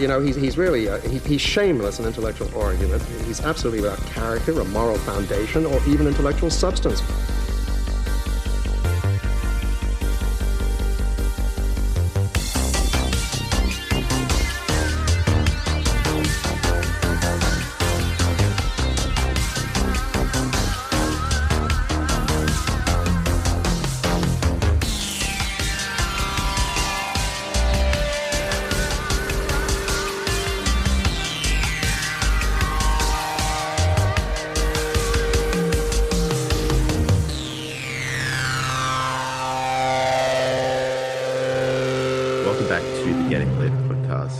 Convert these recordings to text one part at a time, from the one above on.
he's really he's shameless in intellectual argument. He's absolutely without character, a moral foundation, or even intellectual substance.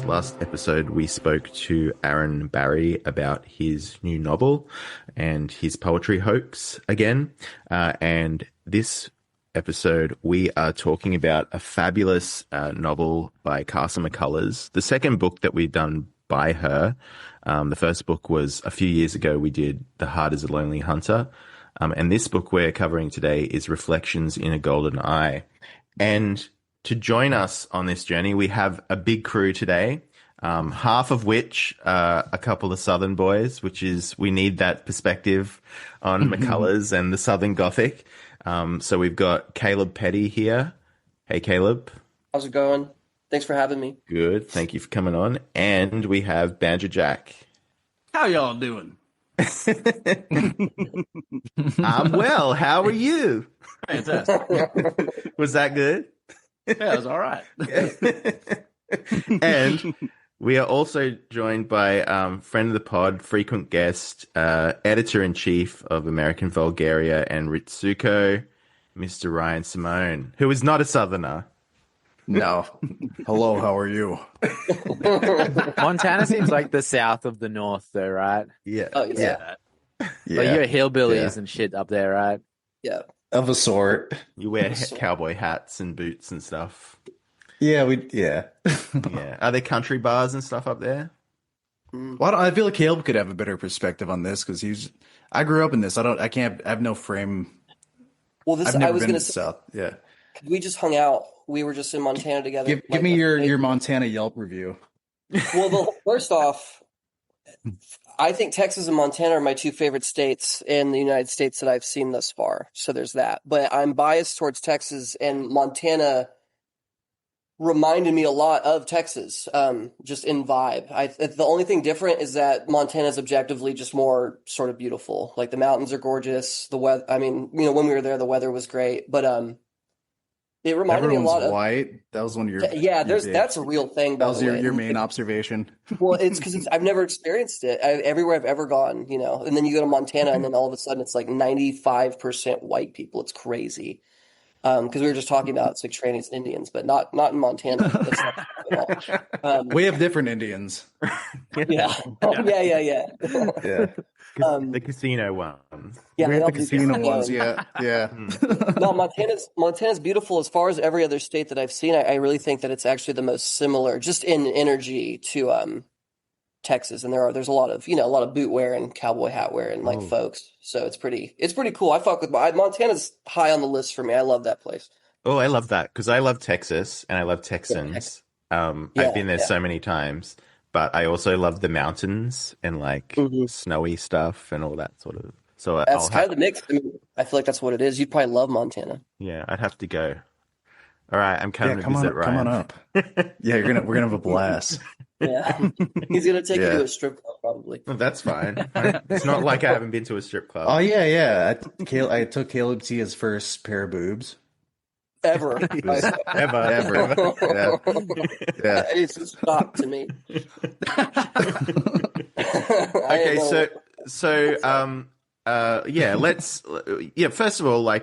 Last episode, we spoke to Aaron Barry about his new novel and his poetry hoax again. And this episode, we are talking about a fabulous novel by Carson McCullers, the second book that we've done by her. The first book was a few years ago. We did The Heart is a Lonely Hunter. And this book we're covering today is Reflections in a Golden Eye. And to join us on this journey, we have a big crew today, half of which are a couple of Southern boys, which is, we need that perspective on McCullers and the Southern Gothic. So we've got Kalob Petty here. Hey, Kalob. How's it going? Thanks for having me. Good. Thank you for coming on. And we have Banjer Jack. How y'all doing? I'm well. How are you? Fantastic. Was that good? Yeah, it was all right. And we are also joined by friend of the pod, frequent guest, editor-in-chief of American Vulgaria and Ritsuko, Mr. Ryan Simón, who is not a Southerner. No. Hello, how are you? Montana seems like the south of the north, though, right? Yeah. Oh, yeah. Like you're hillbillies and shit up there, right? Yeah. Of a sort. You wear cowboy hats and boots and stuff. Yeah, Yeah. Are there country bars and stuff up there? Well, I feel like Caleb could have a better perspective on this because I grew up in this. I have no frame. Well, I've never I was been going to to the South. Yeah. We just hung out. We were just in Montana together. Give me your Montana Yelp review. Well, first off, I think Texas and Montana are my two favorite states in the United States that I've seen thus far. So there's that. But I'm biased towards Texas, and Montana reminded me a lot of Texas, just in vibe. The only thing different is that Montana is objectively just more sort of beautiful. Like the mountains are gorgeous. The weather, I mean, when we were there, the weather was great. But it reminded me a lot of white. That was one of your that's a real thing. That was your main observation. Well, it's because I've never experienced it everywhere I've ever gone. And then you go to Montana, and then all of a sudden it's like 95% white people. It's crazy. Because we were just talking about it's like trannies and Indians, but not in Montana. That's not at all. We have different Indians. Yeah. Yeah. The casino ones. Yeah, we have the casino ones. Yeah. No, Montana's beautiful as far as every other state that I've seen. I really think that it's actually the most similar, just in energy, to Texas. And there's a lot of boot wear and cowboy hat wear and folks. So it's pretty cool. I fuck with Montana's high on the list for me. I love that place. Oh, I love that because I love Texas and I love Texans. I've been there so many times, but I also love the mountains and snowy stuff and all that sort of. So that's kind of the mix. I mean, I feel like that's what it is. You'd probably love Montana. Yeah, I'd have to go. All right, I'm coming to visit Ryan. Come on up. Yeah, we're gonna have a blast. Yeah, he's gonna take you to a strip club probably. Well, that's fine. It's not like I haven't been to a strip club. Oh yeah. I took Caleb to his first pair of boobs. Ever. Ever. Yeah. It's a shock to me. Okay, first of all,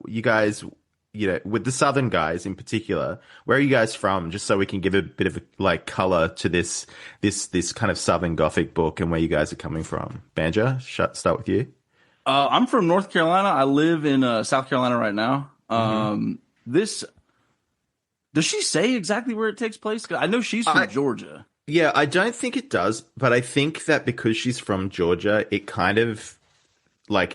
you guys, with the Southern guys in particular, where are you guys from? Just so we can give a bit of color to this kind of Southern Gothic book and where you guys are coming from. Banjer, start with you. I'm from North Carolina. I live in South Carolina right now. Does she say exactly where it takes place? 'Cause I know she's from Georgia. Yeah, I don't think it does, but I think that because she's from Georgia, it kind of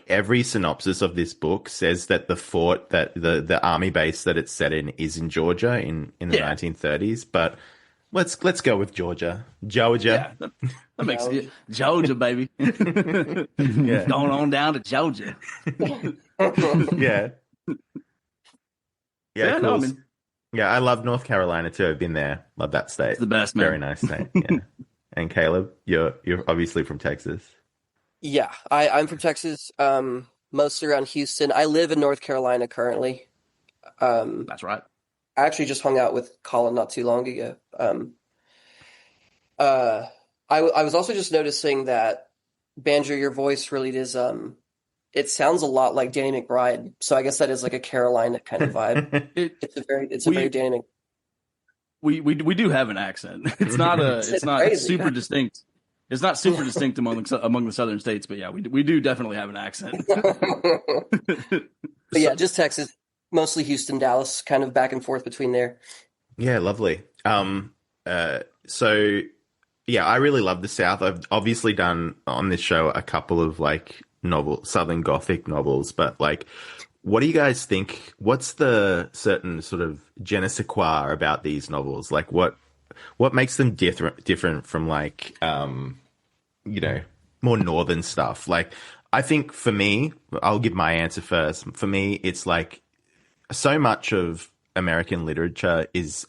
every synopsis of this book says that the fort, that the army base that it's set in is in Georgia in the 1930s. But Let's go with Georgia. Georgia. Yeah, that makes it. Georgia, baby. Yeah. Going on down to Georgia. Yeah. Yeah, Cool. no, I mean, yeah, I love North Carolina too. I've been there. Love that state. it's the best, man. Very nice state. Yeah. And Caleb, you're obviously from Texas. Yeah, I'm from Texas, mostly around Houston. I live in North Carolina currently. That's right. I actually just hung out with Colin not too long ago. I was also just noticing that Banjer, your voice really is. It sounds a lot like Danny McBride, so I guess that is like a Carolina kind of vibe. It's a very Danny. We do have an accent. It's not super distinct. It's not super distinct among the southern states, but yeah, we do definitely have an accent. But yeah, just Texas, mostly Houston, Dallas, kind of back and forth between there. Yeah, lovely. So yeah, I really love the South. I've obviously done on this show a couple of like Southern Gothic novels, but like, what do you guys think? What's the certain sort of je ne sais quoi about these novels? Like, what makes them different from like, more northern stuff? Like, I think for me, I'll give my answer first. For me, it's like so much of American literature is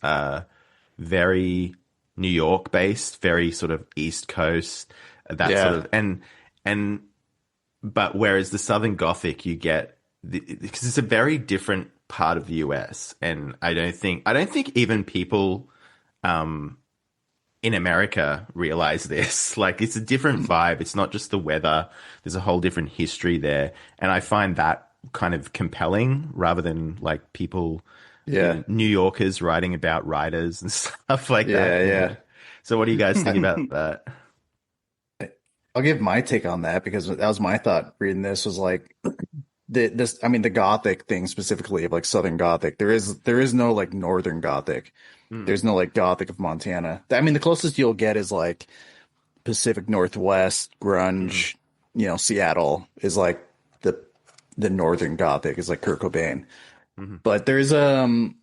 very New York based, very sort of East Coast, sort of, but whereas the Southern Gothic, you get because it's a very different part of the US, and I don't think even people in America realize this. Like, it's a different vibe. It's not just the weather. There's a whole different history there, and I find that kind of compelling rather than like people, New Yorkers writing about writers and stuff like that. Yeah. So, what do you guys think about that? I'll give my take on that because that was my thought reading this was like the Gothic thing specifically of like Southern Gothic. There is no like Northern Gothic. There's no like Gothic of Montana. I mean, the closest you'll get is like Pacific Northwest grunge, Seattle is like the Northern Gothic is like Kurt Cobain. But there's in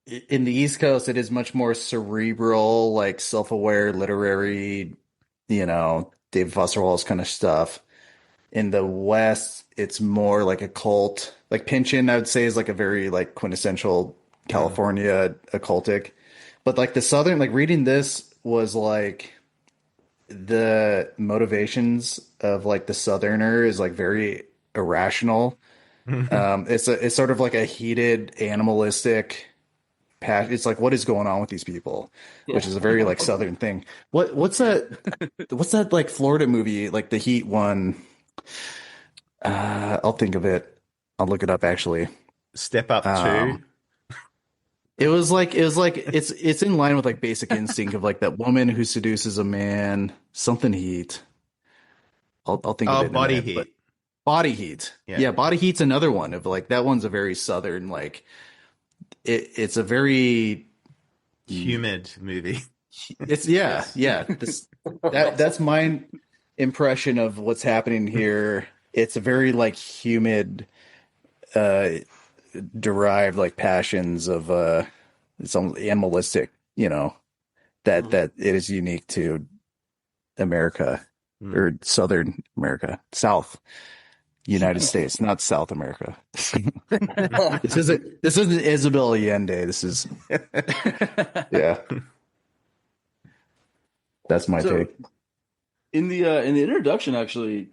the East Coast, it is much more cerebral, like self-aware, literary, David Foster Wallace kind of stuff. In the West, it's more like a cult. Like Pynchon, I would say, is like a very like quintessential California occultic. But like the Southern, like reading this was like the motivations of like the Southerner is like very irrational. It's sort of like a heated, animalistic passion. It's like, what is going on with these people? Which is a very like Southern thing. What's that like Florida movie, like the Heat one? I'll think of it. I'll look it up actually. Step Up 2. It's in line with like Basic Instinct of like that woman who seduces a man. Something Heat. I'll think of it. Body Heat. Body Heat. Yeah, Body Heat's another one of like that one's a very Southern like. It's a very humid movie. It's that's my impression of what's happening here. It's a very like humid, derived like passions of some animalistic, that it is unique to America or Southern America, South United States, not South America. This isn't Isabel Allende. This is That's my take. In the introduction, actually,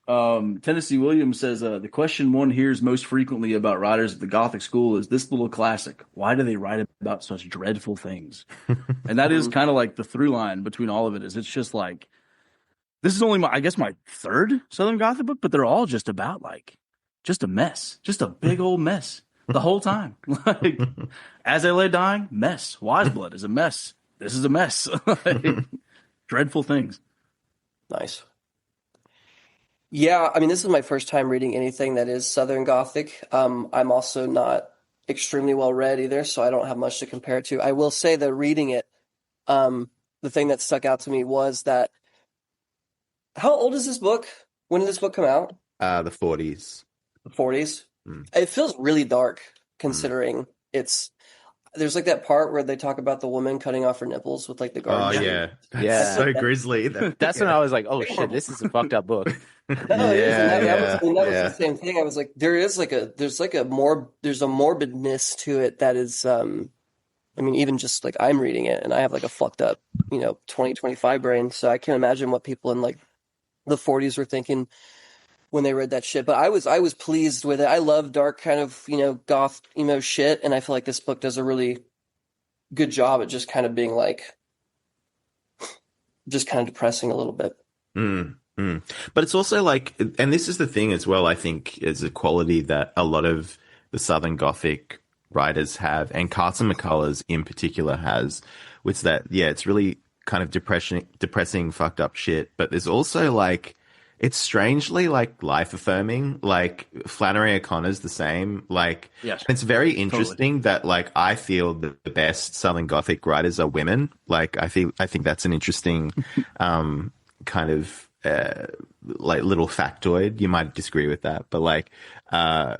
Tennessee Williams says the question one hears most frequently about writers of the Gothic school is this little classic: why do they write about such dreadful things? And that is kind of like the through line between all of it. Is it's just like this is only my third Southern Gothic book, but they're all just about like just a mess, just a big old mess the whole time. Like As I Lay Dying, mess. Wise Blood is a mess. This is a mess. Like, dreadful things. Nice. Yeah, I mean, this is my first time reading anything that is Southern Gothic. I'm also not extremely well read either, so I don't have much to compare it to. I will say that reading it, the thing that stuck out to me was that how old is this book? When did this book come out? The 40s. The 40s? It feels really dark considering it's... there's like that part where they talk about the woman cutting off her nipples with like the garden. Oh sheet. yeah, that's Yeah. so grisly. That's when I was like, oh shit, this is a fucked up book. No, it is, and that was yeah. the same thing. I was like, there's a morbidness to it that is, I mean, even just like I'm reading it and I have like a fucked up, 2025 brain, so I can't imagine what people in like the 40s were thinking when they read that shit. But I was pleased with it. I love dark kind of, goth emo shit, and I feel like this book does a really good job at just kind of being like, just kind of depressing a little bit. But it's also like, and this is the thing as well, I think, is a quality that a lot of the Southern Gothic writers have, and Carson McCullers in particular has, which that, it's really kind of depressing, fucked up shit. But there's also like, it's strangely like life affirming. Like Flannery O'Connor's the same. Like, yes, it's very interesting that like I feel that the best Southern Gothic writers are women. Like I think that's an interesting kind of like little factoid. You might disagree with that, but like so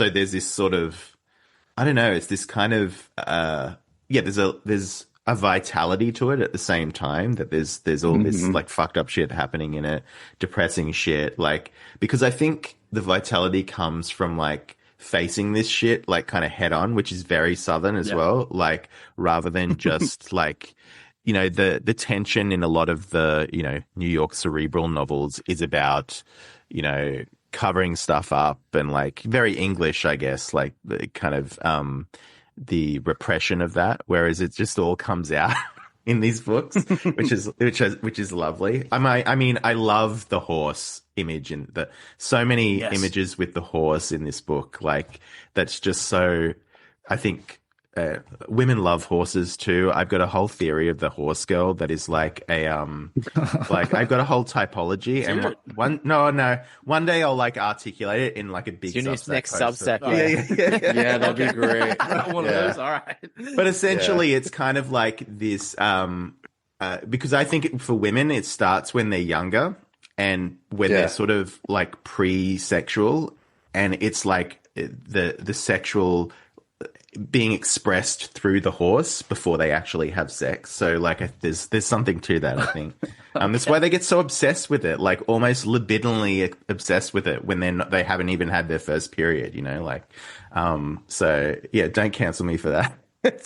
there's this sort of, I don't know, it's this kind of there's a vitality to it at the same time that there's all this like fucked up shit happening in it, depressing shit, like, because I think the vitality comes from like facing this shit like kind of head on, which is very Southern as well, like rather than just like, the tension in a lot of the, New York cerebral novels is about, covering stuff up and like very English, I guess, like the kind of the repression of that, whereas it just all comes out in these books, which is lovely. I mean, I love the horse image and so many images with the horse in this book. Like that's just so, I think, women love horses too. I've got a whole theory of the horse girl that is like a like I've got a whole typology, and one day I'll like articulate it in like a big next Substack. Yeah, that'd be great. One of those, all right. But essentially, it's kind of like this because I think for women it starts when they're younger and when they're sort of like pre-sexual, and it's like the sexual being expressed through the horse before they actually have sex. So like there's something to that, I think. That's why they get so obsessed with it, like almost libidinally obsessed with it when they haven't even had their first period, like so yeah, don't cancel me for that.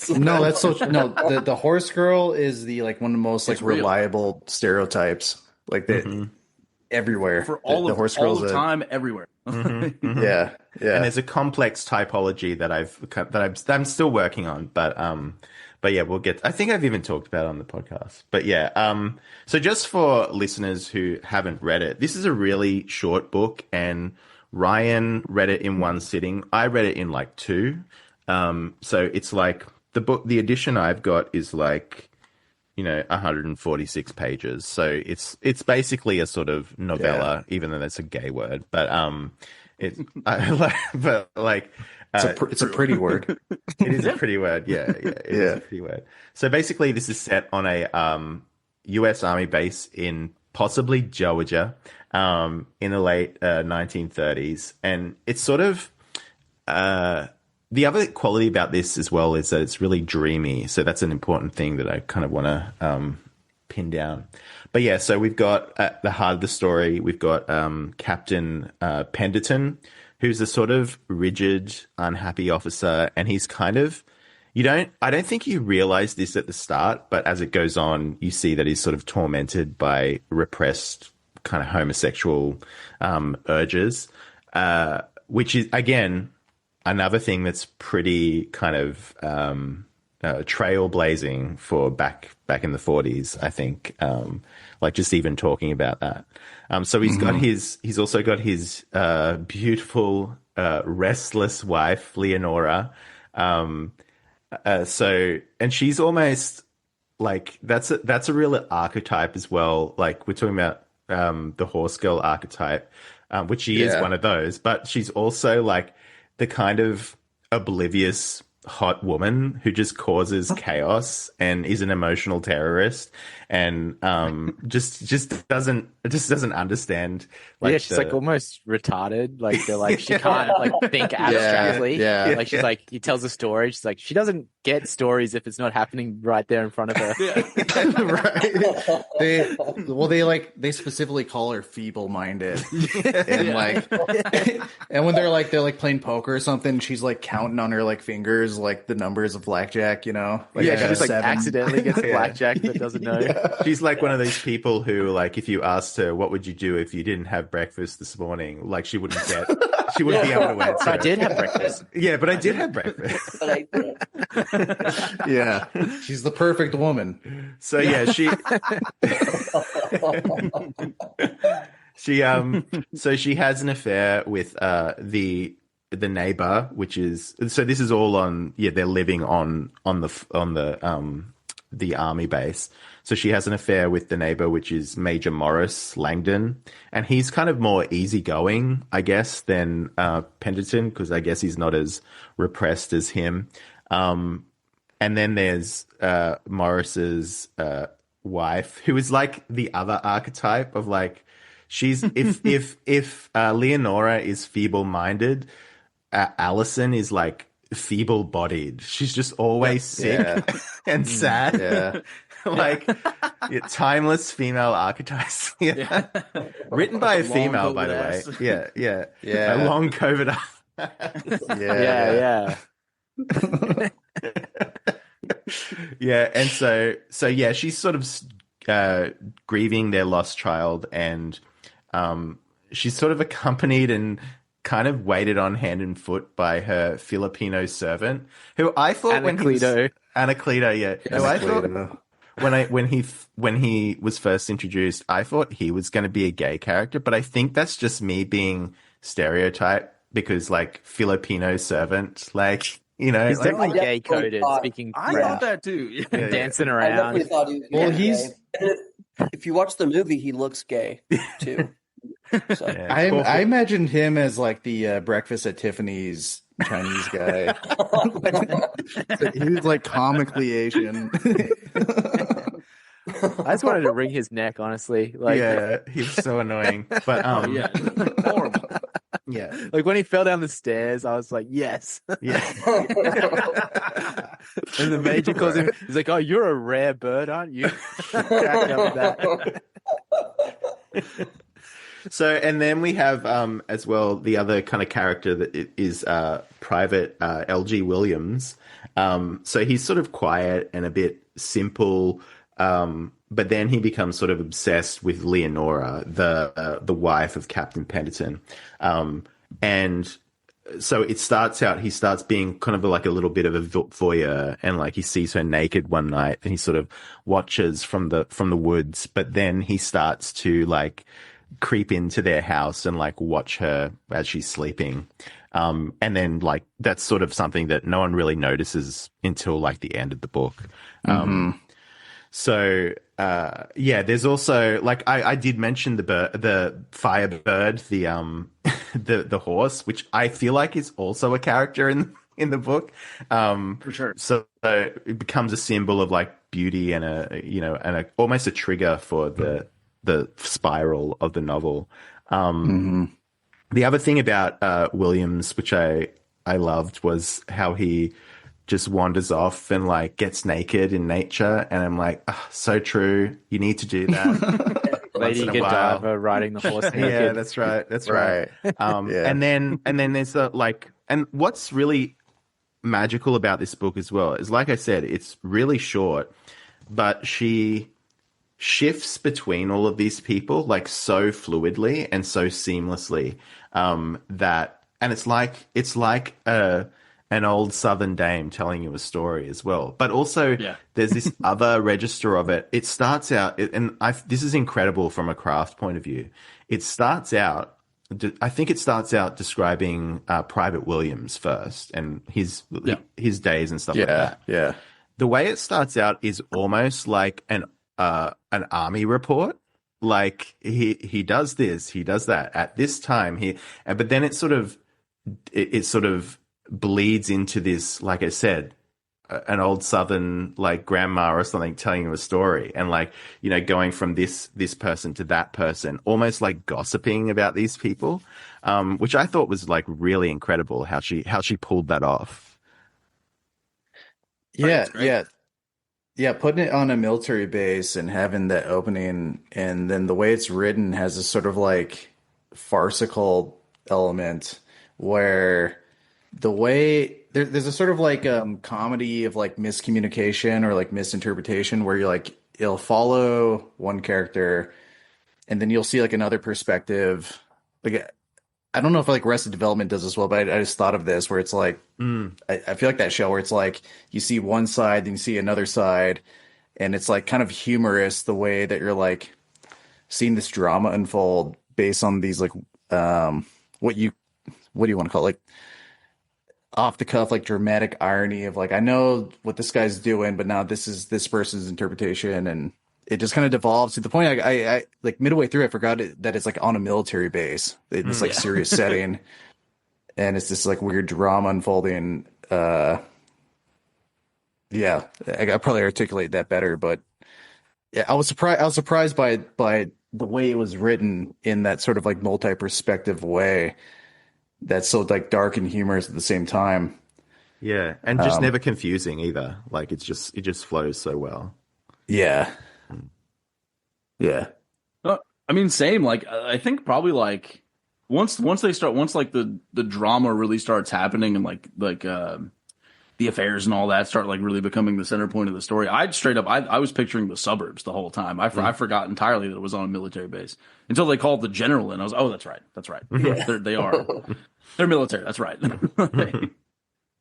No, that's so no, the horse girl is the like one of the most like reliable stereotypes, like the everywhere for all the of horse all girls of time everywhere. Yeah. And there's a complex typology that I'm still working on, but yeah, we'll get. I think I've even talked about it on the podcast, but yeah. So just for listeners who haven't read it, this is a really short book, and Ryan read it in one sitting. I read it in like two. So it's like the edition I've got is like, 146 pages. So it's basically a sort of novella, even though that's a gay word. But it's a pretty word. It is a pretty word. Yeah, it is a pretty word. So basically, this is set on a U.S. Army base in possibly Georgia in the late 1930s, and it's sort of the other quality about this as well is that it's really dreamy. So that's an important thing that I kind of want to pin down. But yeah, so we've got at the heart of the story, we've got Captain Penderton, who's a sort of rigid, unhappy officer. And he's kind of, I don't think you realize this at the start, but as it goes on, you see that he's sort of tormented by repressed kind of homosexual urges, which is, again, another thing that's pretty kind of trailblazing for back in the 40s, I think. Like just even talking about that. So he's also got his beautiful, restless wife, Leonora. And she's almost like that's a real archetype as well. Like we're talking about the horse girl archetype, which she is one of those, but she's also like the kind of oblivious hot woman who just causes chaos and is an emotional terrorist and just doesn't understand. Yeah, she's like almost retarded. Like they're like she can't like think abstractly. yeah. Like she's like he tells a story. She's like she doesn't get stories if it's not happening right there in front of her. Right. They specifically call her feeble-minded. And like and when they're like playing poker or something, she's like counting on her like fingers like the numbers of blackjack, you know? Like, Yeah, I she got just like 7. accidentally gets blackjack but doesn't know. She's like one of those people who, like, if you asked her, what would you do if you didn't have breakfast this morning? Like, she wouldn't be able to answer. I did have breakfast. Yeah, but I did have breakfast. But I did. Yeah. She's the perfect woman. So yeah, she has an affair with the neighbor, which is, so this is all on, they're living on the army base. So she has an affair with the neighbor, which is Major Morris Langdon, and he's kind of more easygoing, I guess, than Pendleton, because I guess he's not as repressed as him. And then there's Morris's wife, who is like the other archetype of like, she's if Leonora is feeble-minded, Allison is like feeble-bodied. She's just always sick and sad. Yeah. Like timeless female archetypes. Written by a female, by the way. Yeah. A long COVID. Yeah. Yeah, and so yeah, she's sort of grieving their lost child, and she's sort of accompanied and kind of waited on hand and foot by her Filipino servant, who I thought Anacleto, yeah. Who I thought when he was first introduced, I thought he was going to be a gay character, but I think that's just me being stereotyped because like Filipino servant, like, you know, he's like, definitely gay coded, speaking I French, thought that too. dancing I around. definitely thought he was gay. If you watch the movie, he looks gay too. So. I imagined him as like the Breakfast at Tiffany's Chinese guy. He was like comically Asian. I just wanted to wring his neck, honestly. Like, yeah, he was so annoying. But horrible. Yeah, like when he fell down the stairs, I was like, yes. Yeah. And the major calls him. He's like, "Oh, you're a rare bird, aren't you?" Cracked up with that. So, and then we have as well the other kind of character that is Private L.G. Williams. So he's sort of quiet and a bit simple, but then he becomes sort of obsessed with Leonora, the wife of Captain Pendleton, and so it starts out. He starts being kind of like a little bit of a voyeur, and like he sees her naked one night, and he sort of watches from the woods, but then he starts to like creep into their house and like watch her as she's sleeping. And then like that's sort of something that no one really notices until like the end of the book. So there's also like I did mention the Firebird, the horse, which I feel like is also a character in the book. For sure. So it becomes a symbol of like beauty and a almost a trigger for the spiral of the novel. The other thing about Williams, which I loved, was how he just wanders off and like gets naked in nature, and I'm like, so true. You need to do that. Lady Godiva riding the horse naked. Yeah, that's right. And then there's and what's really magical about this book as well is, like I said, it's really short, but she shifts between all of these people like so fluidly and so seamlessly that, and it's like an old Southern dame telling you a story as well. But also there's this other register of it. It starts out, and this is incredible from a craft point of view. I think it starts out describing Private Williams first and his days and stuff like that. Yeah. The way it starts out is almost like an army report. Like he does this, he does that at this time. But then it sort of bleeds into this, like I said, an old Southern like grandma or something telling you a story, and like, you know, going from this person to that person, almost like gossiping about these people, which I thought was like really incredible how she pulled that off. Yeah, yeah. Yeah, putting it on a military base and having that opening, and then the way it's written has a sort of like farcical element where the way there's a sort of like comedy of like miscommunication or like misinterpretation where you're like it'll follow one character and then you'll see like another perspective. Like I don't know if like Arrested Development does this well, but I just thought of this where it's like I feel like that show where it's like you see one side, then you see another side, and it's like kind of humorous the way that you're like seeing this drama unfold based on these like what do you want to call it? Like off the cuff, like dramatic irony of like I know what this guy's doing, but now this is this person's interpretation, and it just kind of devolves to the point I like midway through I forgot that it's like on a military base in this like serious setting, and it's this like weird drama unfolding. Yeah, I probably articulate that better, but yeah, I was surprised by the way it was written in that sort of like multi-perspective way that's so like dark and humorous at the same time. Yeah, and just never confusing either. Like it just flows so well. Yeah. Yeah. I mean, same. Like, I think probably like once like the drama really starts happening and like the affairs and all that start like really becoming the center point of the story. I was picturing the suburbs the whole time. I forgot entirely that it was on a military base until they called the general in. I was, oh, that's right. Yeah. They're military. That's right.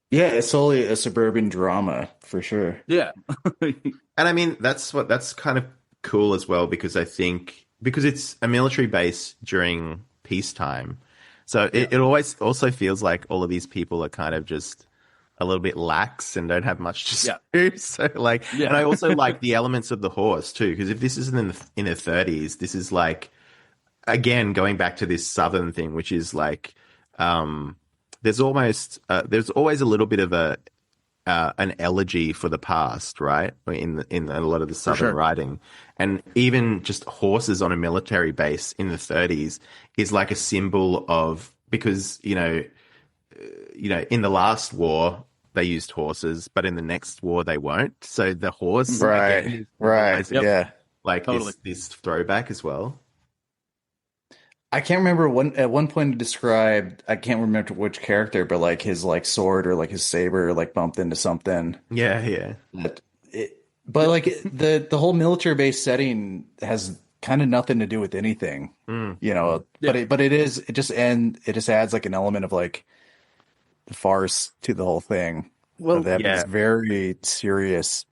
Yeah, it's solely a suburban drama for sure. Yeah. And I mean, that's kind of cool as well, because I think because it's a military base during peacetime. So it always also feels like all of these people are kind of just a little bit lax and don't have much to do. So like, and I also like the elements of the horse too, because if this isn't in the 30s, this is like, again, going back to this Southern thing, which is like, there's always a little bit of an elegy for the past, right? In a lot of the Southern writing, and even just horses on a military base in the 30s is like a symbol of, because you know, in the last war they used horses, but in the next war they won't. So the horse, right, yeah, like totally. this throwback as well. I can't remember at one point it described, I can't remember which character, but like his like sword or like his saber like bumped into something. Yeah. But like the whole military base setting has kind of nothing to do with anything, you know. Yeah. But it just adds like an element of like farce to the whole thing. Well, they have this very serious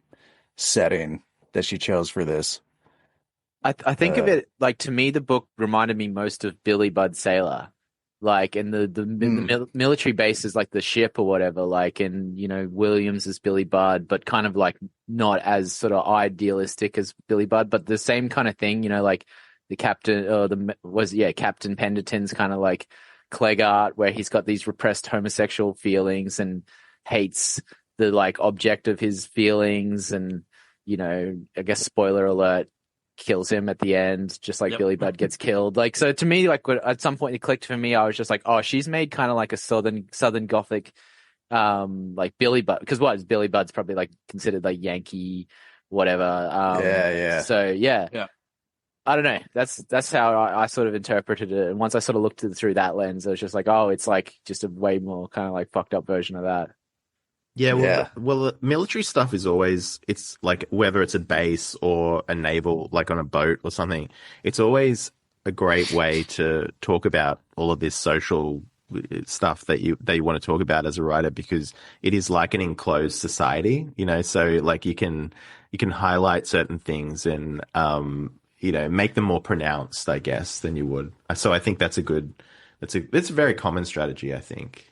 setting that she chose for this. I think of it like, to me, the book reminded me most of Billy Budd Sailor, like, and the military base is like the ship or whatever, like, and you know, Williams is Billy Budd, but kind of like not as sort of idealistic as Billy Budd, but the same kind of thing, you know, like the captain or Captain Pendleton's kind of like Clegart, where he's got these repressed homosexual feelings and hates the like object of his feelings, and you know, I guess spoiler alert, kills him at the end, just like Billy Budd gets killed. Like, so to me, like at some point it clicked for me. I was just like, oh, she's made kind of like a Southern Gothic, like Billy Budd, because Billy Budd's probably like considered like Yankee, whatever. So yeah. I don't know. That's how I sort of interpreted it. And once I sort of looked through that lens, I was just like, oh, it's like just a way more kind of like fucked up version of that. Yeah, well, military stuff is always, it's like whether it's a base or a naval, like on a boat or something, it's always a great way to talk about all of this social stuff that you want to talk about as a writer, because it is like an enclosed society, you know, so like you can highlight certain things and, you know, make them more pronounced, I guess, than you would. So I think that's a very common strategy, I think.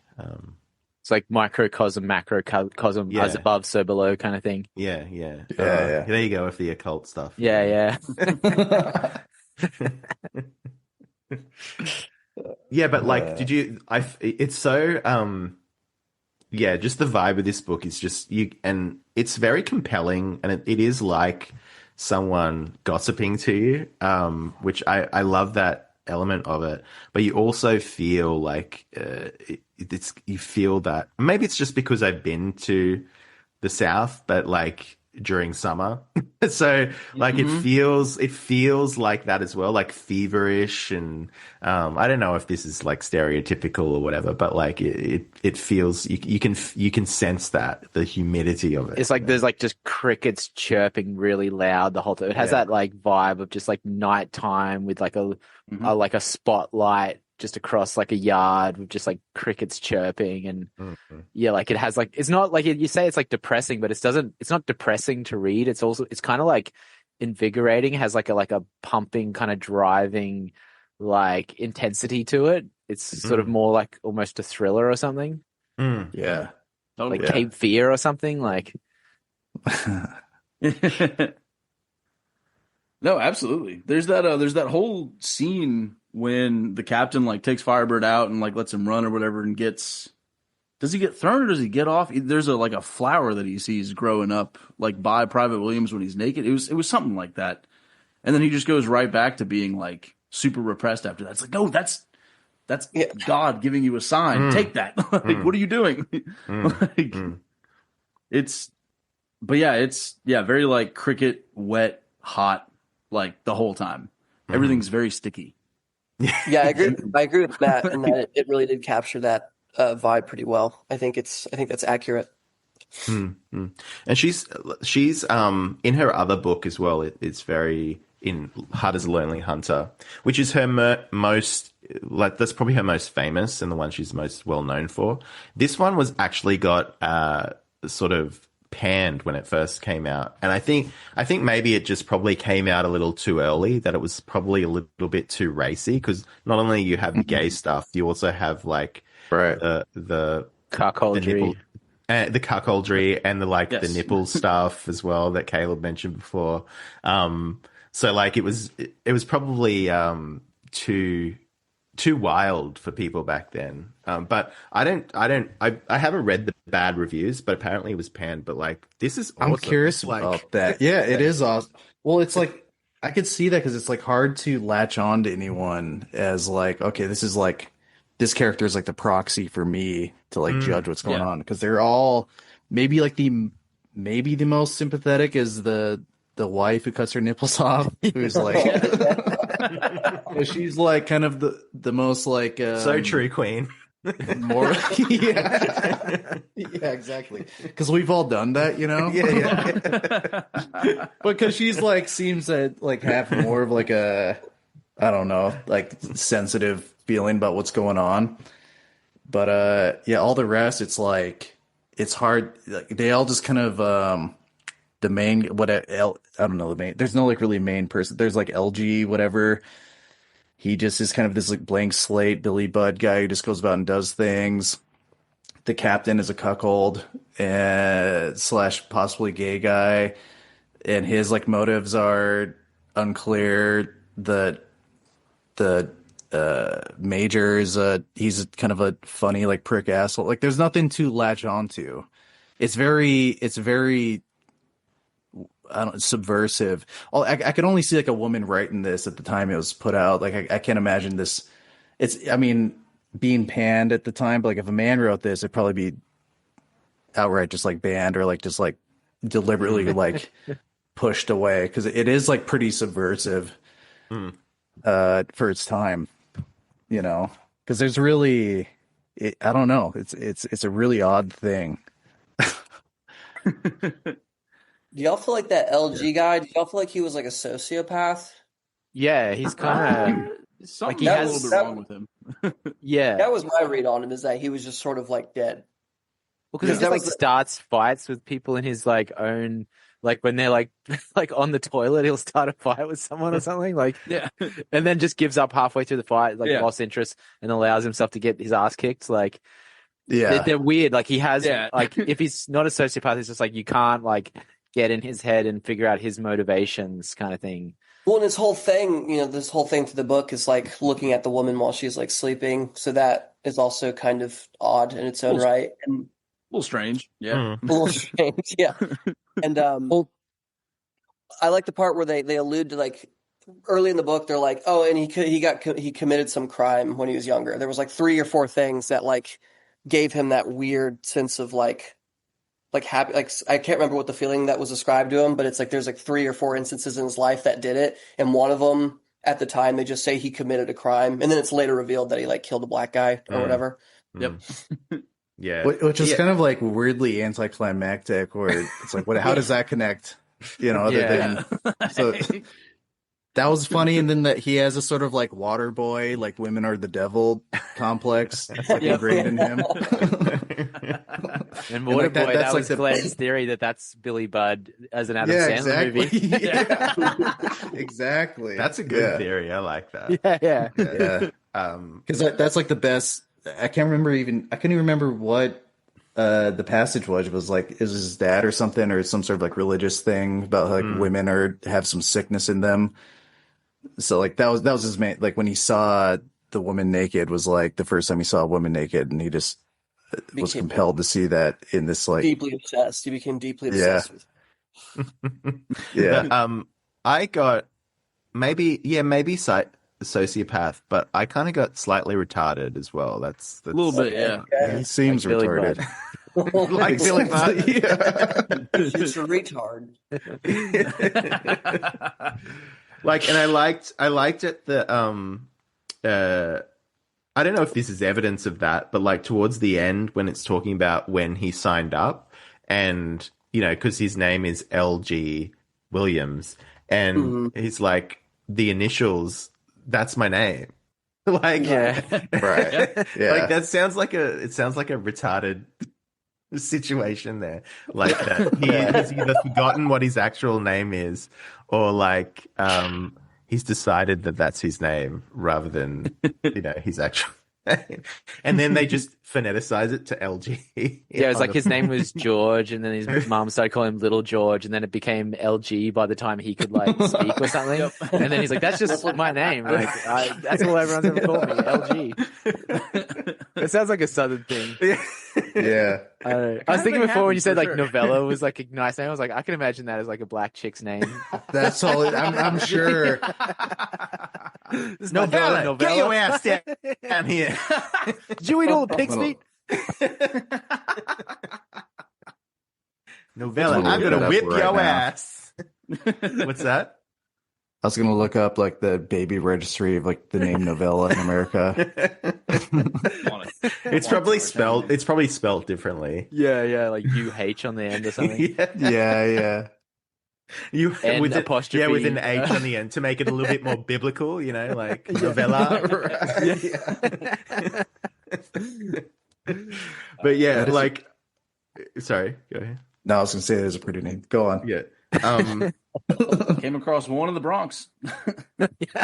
It's like microcosm, macrocosm, as above, so below kind of thing. Yeah. There you go with the occult stuff. Yeah. Yeah, but like, it's so, yeah, just the vibe of this book is just and it's very compelling, and it is like someone gossiping to you, which I love that element of it. But you also feel like you feel that maybe it's just because I've been to the South, but like during summer, so like it feels like that as well, like feverish, and I don't know if this is like stereotypical or whatever, but like it feels you can sense that the humidity of it. It's like there's like just crickets chirping really loud the whole time. It has that like vibe of just like nighttime with like a spotlight just across like a yard with just like crickets chirping, and yeah, like it has like, it's not like you say it's like depressing, but it's not depressing to read. It's kind of like invigorating. It has like a pumping kind of driving like intensity to it. It's sort of more like almost a thriller or something. Yeah. Like Cape Fear or something like. No, absolutely. There's that whole scene when the captain like takes Firebird out and like lets him run or whatever, and does he get thrown or does he get off? There's a flower that he sees growing up like by Private Williams when he's naked. It was something like that, and then he just goes right back to being like super repressed after that. It's like, no, that's God giving you a sign. Take that. Like, what are you doing? It's very like cricket, wet, hot, like the whole time. Everything's very sticky. Yeah, I agree with Matt in that it really did capture that vibe pretty well. I think that's accurate. And she's in her other book as well. It's very in Heart as a Lonely Hunter, which is her most, like, that's probably her most famous and the one she's most well known for. This one was actually got sort of panned when it first came out, and I think maybe it just probably came out a little too early, that it was probably a little bit too racy, because not only you have the gay stuff, you also have like the cuckoldry, the cuckoldry and the nipple stuff as well that Caleb mentioned before. So like it was probably too wild for people back then. But I haven't read the bad reviews, but apparently it was panned. But like, this is awesome. I'm curious about that. Yeah, it is awesome. Well, it's like, I could see that because it's like hard to latch on to anyone as like, okay, this character is like the proxy for me to like judge what's going on, because they're all maybe the most sympathetic is the wife who cuts her nipples off, who's like she's like kind of the most like so true queen. More yeah exactly, because we've all done that, you know. Because she's like seems to like have more of like a, I don't know, like sensitive feeling about what's going on. But all the rest, it's like it's hard, like they all just kind of the main I don't know the main, there's no like really main person. There's like LG whatever. He just is kind of this like blank slate Billy Budd guy who just goes about and does things. The captain is a cuckold / possibly gay guy, and his like motives are unclear. The major is he's kind of a funny like prick asshole. Like there's nothing to latch onto. It's very subversive. I could only see like a woman writing this at the time it was put out. Like I can't imagine this. Being panned at the time, but like if a man wrote this, it'd probably be outright just like banned or like just like deliberately like pushed away, because it is like pretty subversive for its time, you know. Because there's really, I don't know. It's a really odd thing. Do y'all feel like that LG guy? Do y'all feel like he was like a sociopath? Yeah, he's kind of something like he has a little bit wrong with him. Yeah, that was my read on him, is that he was just sort of like dead. Well, because he just like starts fights with people in his like own, like when they're like on the toilet, he'll start a fight with someone or something, like and then just gives up halfway through the fight, like lost interest and allows himself to get his ass kicked. Like they're weird. Like he has like if he's not a sociopath, it's just like you can't like get in his head and figure out his motivations, kind of thing. Well, and this whole thing to the book is like looking at the woman while she's like sleeping. So that is also kind of odd in its own right. And little strange. Yeah. A little strange, yeah. And I like the part where they allude to, like, early in the book, they're like, oh, and he committed some crime when he was younger. There was like 3 or 4 things that like gave him that weird sense of like happy. Like, I can't remember what the feeling that was ascribed to him, but it's like there's like 3 or 4 instances in his life that did it, and one of them at the time they just say he committed a crime, and then it's later revealed that he like killed a black guy or whatever. Yep. Yeah, which is kind of like weirdly anticlimactic, where it's like, what? How does that connect? Other than so. That was funny, and then that he has a sort of like water boy, like women are the devil complex, like ingrained in him. And water boy, that was like Glenn's theory that's Billy Budd as an Adam Sandler movie. Yeah. Exactly. That's a good theory. I like that. Yeah. Because that's like the best. I couldn't even remember what the passage was like. Is his dad or something, or some sort of like religious thing about like women have some sickness in them. So like that was his main, like when he saw the woman naked was like the first time he saw a woman naked, and he just was compelled to see that in this like deeply obsessed. He became deeply obsessed with. Yeah. I got maybe sociopath, but I kind of got slightly retarded as well. That's a little bit, yeah. He seems like retarded. Like Billy Budd. He's a retard. Like, and I liked it that I don't know if this is evidence of that, but like towards the end when it's talking about when he signed up, and because his name is LG Williams, and he's like, the initials, that's my name. Like, right. Yeah. Like that sounds like a retarded situation there. Like that he has either forgotten what his actual name is, or like he's decided that that's his name rather than his actual name. And then they just phoneticize it to LG. Yeah, it's like his name was George, and then his mom started calling him Little George, and then it became LG by the time he could like speak or something. Yep. And then he's like, "That's just my name. Like that's all everyone's ever called me, LG." It sounds like a Southern thing. Yeah. I was thinking before when you said like novella was like a nice name. I was like, I can imagine that as like a black chick's name. That's all. I'm sure. Novella, get your ass down here. Did you eat all the pig's meat? Novella, I'm gonna whip your ass. What's that? I was gonna look up like the baby registry of like the name Novella in America. It's probably spelled differently. Yeah, like UH on the end or something. Yeah. You and with apostrophe, with an H on the end to make it a little bit more biblical, like novella. But yeah, like, sorry, go ahead. No, I was gonna say there's a pretty name. Go on. Yeah. Came across one in the Bronx.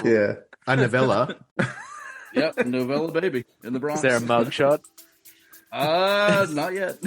Yeah. A novella. Yep, novella baby in the Bronx. Is there a mugshot? Not yet.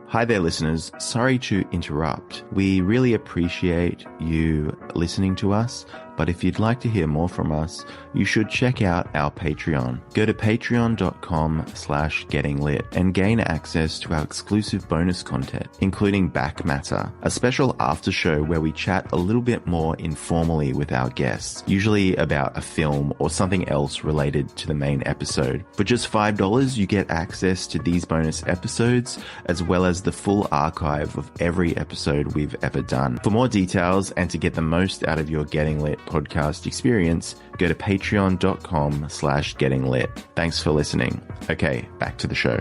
Hi there, listeners. Sorry to interrupt. We really appreciate you listening to us, but if you'd like to hear more from us, you should check out our Patreon. Go to patreon.com/gettinglit and gain access to our exclusive bonus content, including Back Matter, a special after show where we chat a little bit more informally with our guests, usually about a film or something else related to the main episode. For just $5, you get access to these bonus episodes, as well as the full archive of every episode we've ever done. For more details and to get the most out of your Getting Lit podcast experience, go to patreon.com/gettinglit. Thanks for listening. Okay, back to the show.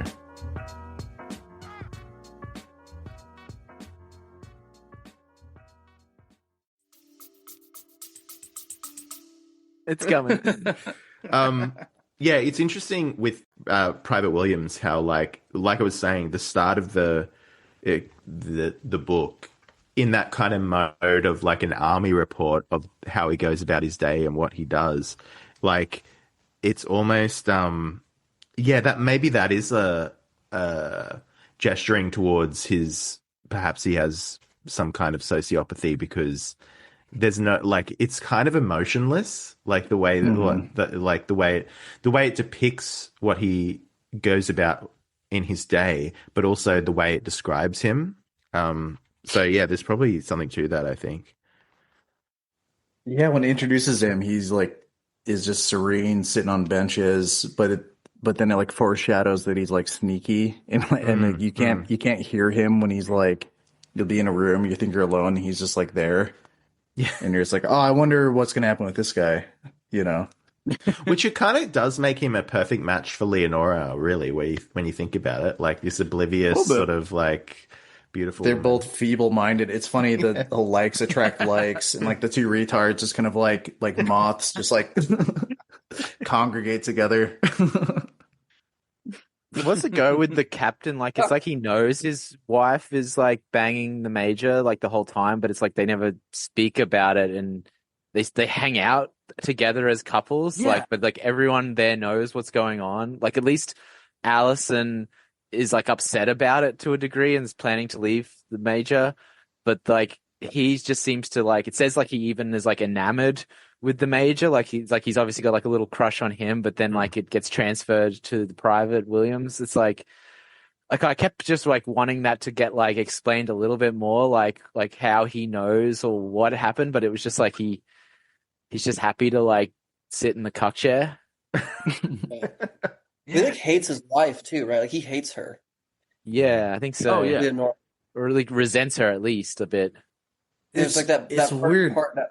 It's coming. Yeah, it's interesting with Private Williams how like I was saying, the start of the book, in that kind of mode of like an army report of how he goes about his day and what he does, like it's almost that maybe that is a gesturing towards his, perhaps he has some kind of sociopathy, because there's no like it's kind of emotionless, like the way that like the way it depicts what he goes about in his day, but also the way it describes him. So yeah, there's probably something to that, I think. Yeah, when it introduces him, he's like is just serene, sitting on benches, but then it like foreshadows that he's like sneaky, and like, you can't hear him when he's like you'll be in a room, you think you're alone, and he's just like there, and you're just like, oh, I wonder what's gonna happen with this guy, you know. Which it kind of does make him a perfect match for Leonora, really, when you think about it, like this oblivious sort of like beautiful. They're both feeble-minded. It's funny that the likes attract likes, and like the two retards just kind of like moths, just like congregate together. What's the go with the captain? Like, it's like he knows his wife is like banging the major like the whole time, but it's like they never speak about it, and they hang out together as couples. Yeah. Like, but like everyone there knows what's going on. Like, at least Allison is like upset about it to a degree and is planning to leave the major, but like he just seems to like, it says like he even is like enamored with the major, like he's obviously got like a little crush on him, but then like it gets transferred to the private Williams. It's like I kept just like wanting that to get like explained a little bit more, like how he knows or what happened, but it was just like he's just happy to like sit in the cuck chair. He like hates his wife too, right? Like he hates her. Yeah, I think so. Oh, yeah. Leonora. Or like resents her at least a bit. There's like that it's first weird. part that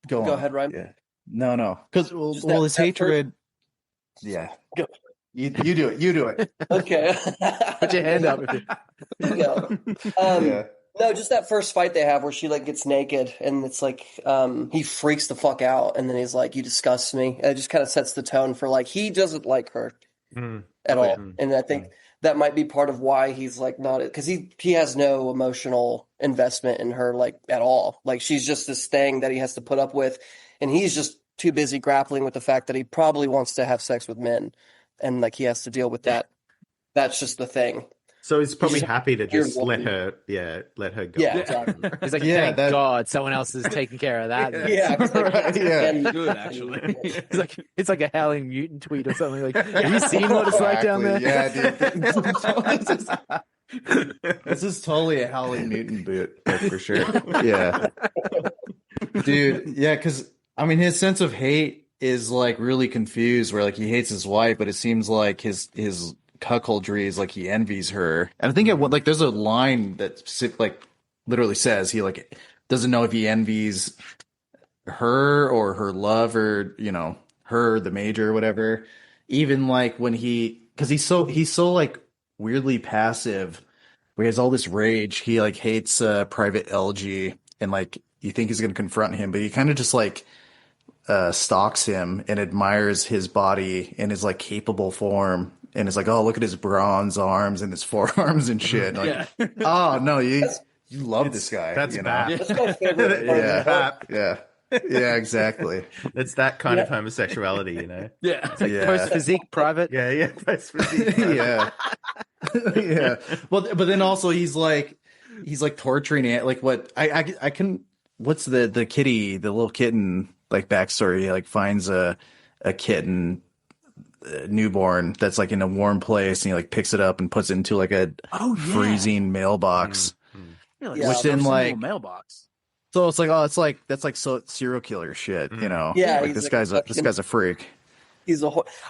Go ahead, Ryan. Yeah. No. Because Just his that hatred. Yeah. Go. You do it. You do it. Okay. Put your hand up. Yeah. Yeah. No, just that first fight they have where she like gets naked and it's like he freaks the fuck out and then he's like, "You disgust me." And it just kind of sets the tone for like he doesn't like her at all. And I think that might be part of why he's like not, because he has no emotional investment in her like at all. Like she's just this thing that he has to put up with, and he's just too busy grappling with the fact that he probably wants to have sex with men, and like he has to deal with that. That's just the thing. So he's probably happy to just let her go. Yeah, exactly. He's like, thank God someone else is taking care of that. Yeah, Good actually. It's like a Howling Mutant tweet or something. Like, have you seen what it's like down there? Yeah, dude. This is totally a Howling Mutant boot, like, for sure. Yeah. Dude, yeah, because I mean his sense of hate is like really confused, where like he hates his wife, but it seems like his cuckoldry is like he envies her. And I think like there's a line that like literally says he like doesn't know if he envies her or her love, or you know, her, the major, or whatever. Even like when because he's so like weirdly passive, where he has all this rage. He like hates Private LG, and like you think he's gonna confront him, but he kind of just like stalks him and admires his body and his like capable form, and it's like, oh, look at his bronze arms and his forearms and shit. Like, oh no, you love this guy. That's bad. That's my favorite. Yeah, exactly. It's that kind of homosexuality, you know. Yeah. It's like post physique private. Yeah, post physique. Yeah. Yeah. Well, but then also he's like torturing it. Like what I can. What's the kitty, the little kitten like backstory? He like finds a kitten, newborn, that's like in a warm place, and he like picks it up and puts it into like a freezing mailbox. Which then like mailbox. So it's like, oh, that's like so serial killer shit, you know? Yeah, like this guy's a freak. He's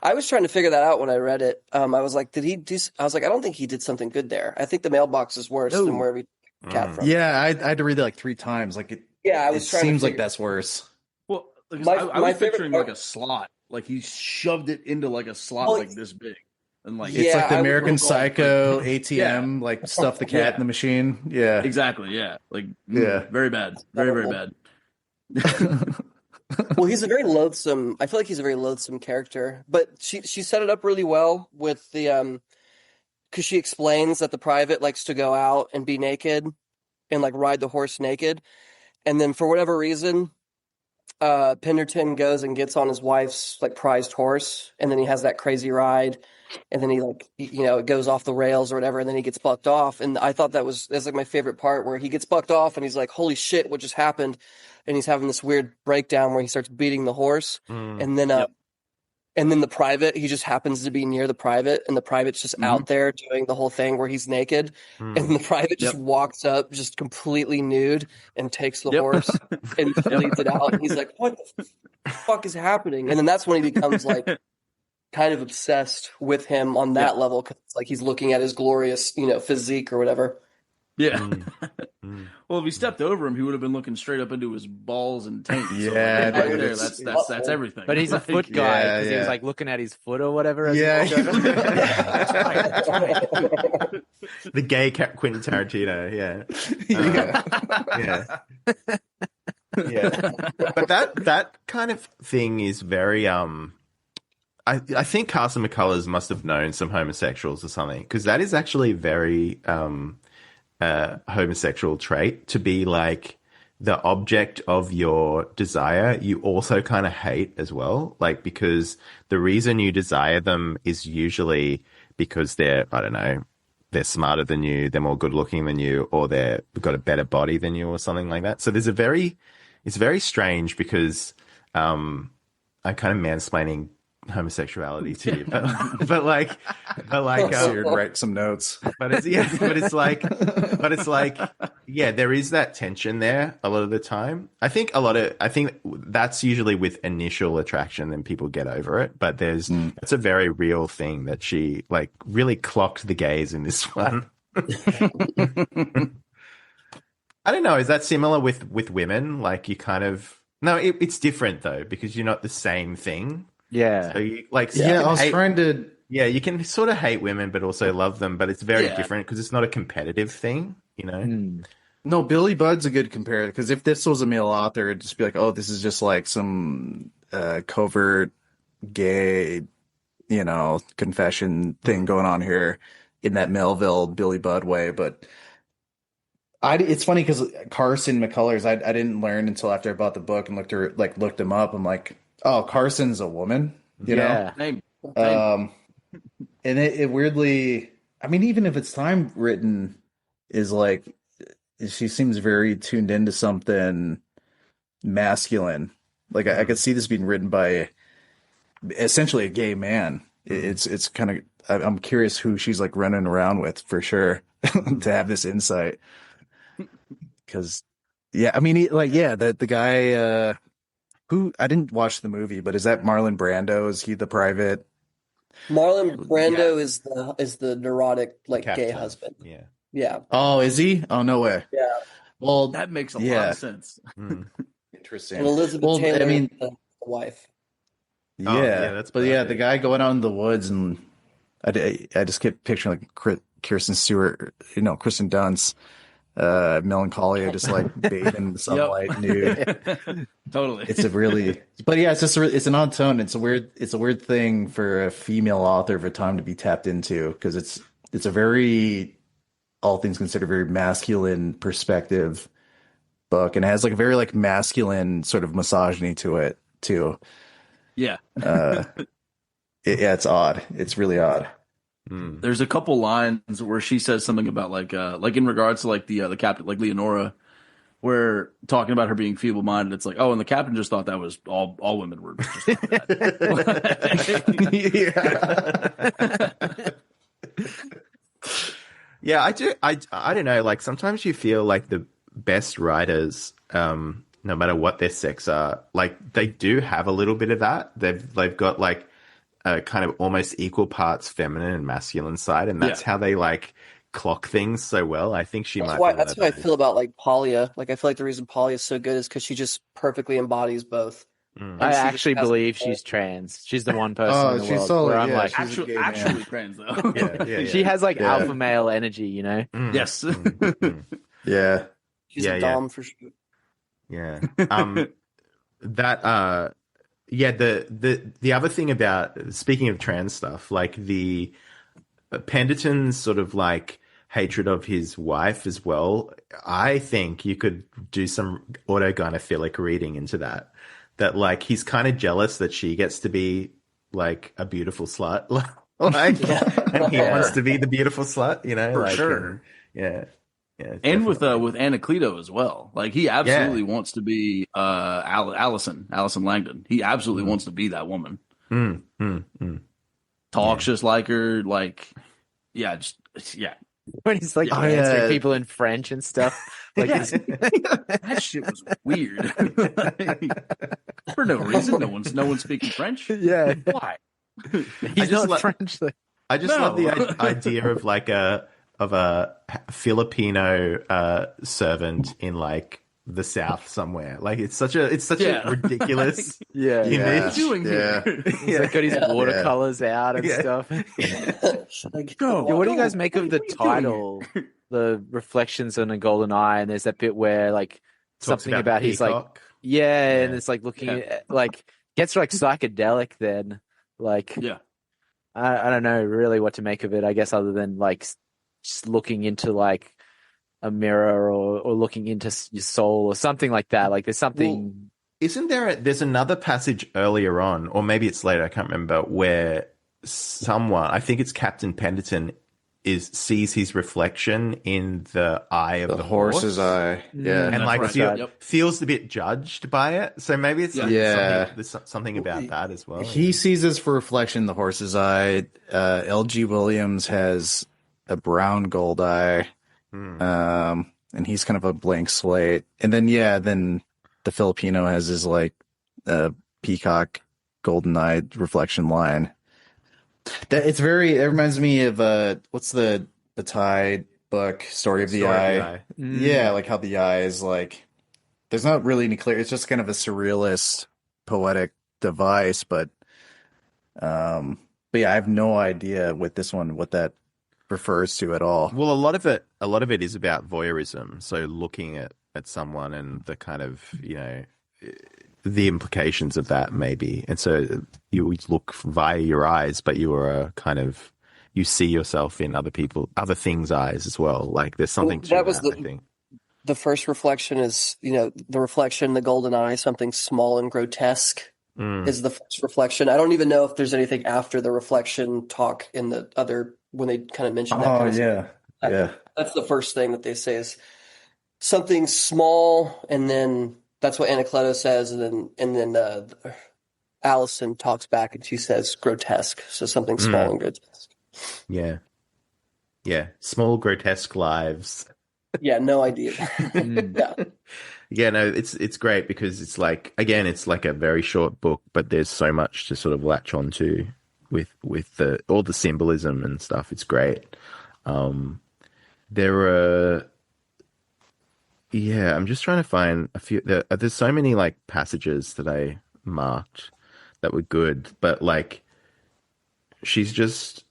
I was trying to figure that out when I read it. I was like, did he do? I was like, I don't think he did something good there. I think the mailbox is worse than wherever he took the cat from. Yeah, I had to read that like 3 times. Like it. Yeah, I was it trying. Seems like that's worse. Well, I my was favorite picturing part- like a slot. Like he shoved it into like a slot like this big, and like It's like the I American would- Psycho ATM, like stuff the cat in the machine. Yeah, exactly. Yeah, like Yeah. very bad, very bad. Well, he's a very loathsome. I feel like he's a very loathsome character. But she set it up really well with the because she explains that the private likes to go out and be naked and like ride the horse naked, and then for whatever reason, Penderton goes and gets on his wife's like prized horse, and then he has that crazy ride, and then he it goes off the rails or whatever, and then he gets bucked off. And I thought that's like my favorite part, where he gets bucked off and he's like, holy shit, what just happened? And he's having this weird breakdown where he starts beating the horse, and then and then the private, he just happens to be near the private, and the private's just out there doing the whole thing where he's naked, and the private just walks up, just completely nude, and takes the horse and leads it out. And he's like, "What the fuck is happening?" And then that's when he becomes like kind of obsessed with him on that level, because it's like he's looking at his glorious, physique or whatever. Yeah. Well, if he stepped over him, he would have been looking straight up into his balls and taint. Yeah, so, right there, that's everything. But he's a foot guy because he was like looking at his foot or whatever. Yeah. That's right. The gay Quentin Tarantino. Yeah. But that kind of thing is very I think Carson McCullers must have known some homosexuals or something, because that is actually very homosexual trait, to be like the object of your desire you also kind of hate as well, like, because the reason you desire them is usually because they're, I don't know, they're smarter than you, they're more good looking than you, or they've got a better body than you or something like that. So it's very strange, because I'm kind of mansplaining homosexuality to you, but like so you'd write some notes. But it's like there is that tension there a lot of the time. I think that's usually with initial attraction, and people get over it. But that's a very real thing that she like really clocked the gays in this one. I don't know. Is that similar with women? Like, you kind of no, it's different though, because you're not the same thing. Yeah. So you I was trying to. Yeah, you can sort of hate women, but also love them. But it's very different, because it's not a competitive thing, No, Billy Budd's a good comparator, because if this was a male author, it'd just be like, oh, this is just like some covert gay, confession thing going on here in that Melville Billy Budd way. But it's funny because Carson McCullers, I didn't learn until after I bought the book and looked him up. I'm like, oh, Carson's a woman, you know? Name. And it weirdly, I mean, even if it's time written, is like, she seems very tuned into something masculine. Like, I could see this being written by essentially a gay man. It's kind of, I'm curious who she's like running around with, for sure, to have this insight. Because, I mean, the guy, who, I didn't watch the movie, but is that Marlon Brando? Is he the private? Marlon Brando is the neurotic, like, Captain. gay husband. Yeah. Yeah. Oh, is he? Oh, no way. Yeah. Well, That makes a lot of sense. interesting. And Elizabeth Taylor, the wife. That's the guy going out in the woods, and I just kept picturing like Kirsten Stewart, Kristen Dunst, Melancholia, just like bathing in the sunlight, nude. Totally. It's it's an odd tone. It's a weird thing for a female author of a time to be tapped into, because it's a very, all things considered, very masculine perspective book, and it has like a very like masculine sort of misogyny to it too. Yeah. It's odd. It's really odd. There's a couple lines where she says something about like in regards to like the captain, like Leonora, where talking about her being feeble-minded, it's like, oh, and the captain just thought that was all women were just like that. Yeah, I do. I don't know. Like, sometimes you feel like the best writers, no matter what their sex are, like, they do have a little bit of that. They've got like a kind of almost equal parts feminine and masculine side, and that's how they like clock things so well. I think that's what I feel about like Polya. Like, I feel like the reason Polya is so good is because she just perfectly embodies both. I actually believe she's trans. She's the one person in the world where I'm like, actually trans though. She has like alpha male energy, Yes. Yeah. She's a dom for sure. Yeah. The other thing about, speaking of trans stuff, like the Penderton's sort of like hatred of his wife as well, I think you could do some autogynephilic reading into that. That like he's kind of jealous that she gets to be like a beautiful slut. Like, and he wants to be the beautiful slut, you know, For like, sure. yeah. And with definitely. Anacleto as well. Like he absolutely wants to be Allison Langdon. He absolutely wants to be that woman. Talks just like her, like yeah. When he's like answering people in French and stuff. Like that shit was weird. For no reason. No one's speaking French. Yeah. Why? He's not French. I just love the idea of like a Filipino servant in like the South somewhere. Like it's such a ridiculous image. Doing here? He's like got his watercolors out and stuff. Like, what do you guys make of the title, The Reflections on a Golden Eye? And there's that bit where like Talks something about his like and it's like looking at like gets like psychedelic then. Like I don't know really what to make of it, I guess, other than like just looking into like a mirror or looking into your soul or something like that. Like there's something. Well, isn't there? There's another passage earlier on, or maybe it's later. I can't remember, where someone, I think it's Captain Pendleton, sees his reflection in the eye of the horse's horse. eye. Yeah, and like feels a bit judged by it. So maybe it's there's something about that as well. He sees his reflection in the horse's eye. L.G. Williams has a brown gold eye. And he's kind of a blank slate. And then then the Filipino has his like peacock golden eye reflection line. It reminds me of what's the Thai book, Story of the Eye. Yeah, like how the eye is like there's not really any clear, it's just kind of a surrealist poetic device, but yeah, I have no idea with this one what that refers to at all. Well, a lot of it is about voyeurism. So looking at someone and the kind of, you know, the implications of that maybe. And so you look via your eyes, but you are you see yourself in other things' eyes as well. Like there's something to that, I think. The first reflection is, you know, the reflection, the golden eye, something small and grotesque is the first reflection. I don't even know if there's anything after the reflection talk in the other, when they kind of mention that kind of stuff. That's the first thing that they say is something small, and then that's what Anacleto says, and then Allison talks back and she says grotesque, so something small and grotesque. Yeah, small grotesque lives. Yeah, no idea. Yeah, no, it's great because it's like, again, it's like a very short book, but there's so much to sort of latch onto with all the symbolism and stuff. It's great. I'm just trying to find a few. There's so many like passages that I marked that were good, but like she's just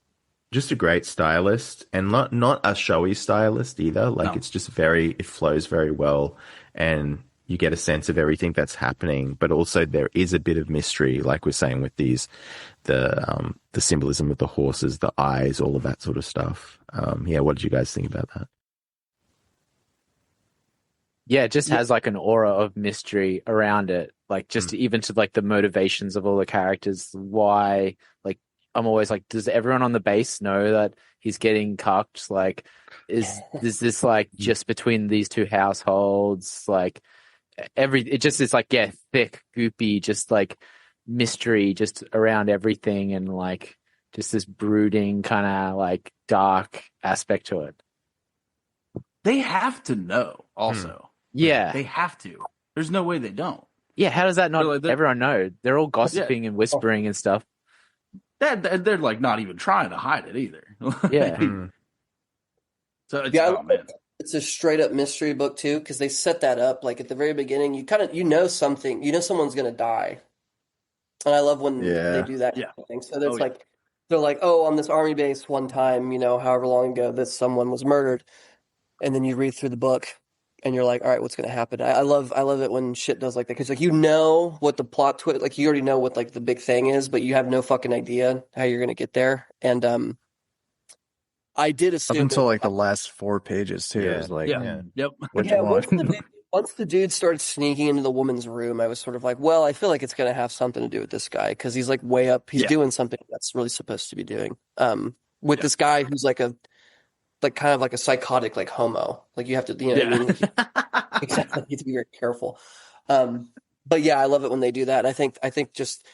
a great stylist, and not a showy stylist either. Like it's just it flows very well, and you get a sense of everything that's happening, but also there is a bit of mystery, like we're saying with the symbolism of the horses, the eyes, all of that sort of stuff. What did you guys think about that? Yeah, it just has like an aura of mystery around it. Like just even to like the motivations of all the characters. Why, like, I'm always like, does everyone on the base know that he's getting cucked? Like, is this like just between these two households? Like it just is like, thick, goopy, just like mystery just around everything, and like just this brooding kind of like dark aspect to it. They have to know also. Yeah. They have to. There's no way they don't. Yeah, how does that not everyone know? They're all gossiping and whispering and stuff. They're like not even trying to hide it either. Yeah. So it's, it's a straight up mystery book too, because they set that up like at the very beginning. You know someone's gonna die, and I love when they do that kind of thing. So it's they're like, oh, on this army base one time, you know, however long ago, that someone was murdered, and then you read through the book. And you're like, all right, what's going to happen? I love it when shit does like that, because like you know what the plot twist, like you already know what like the big thing is, but you have no fucking idea how you're going to get there. And I did assume up until like the last 4 pages too. It was like, yep. What you want? once the dude started sneaking into the woman's room, I was sort of like, well, I feel like it's going to have something to do with this guy because he's like way up. He's doing something that's really supposed to be doing. With this guy who's like kind of like a psychotic, like homo. Like you have to, you know, what I mean? Exactly. You have to be very careful. But yeah, I love it when they do that. And I think just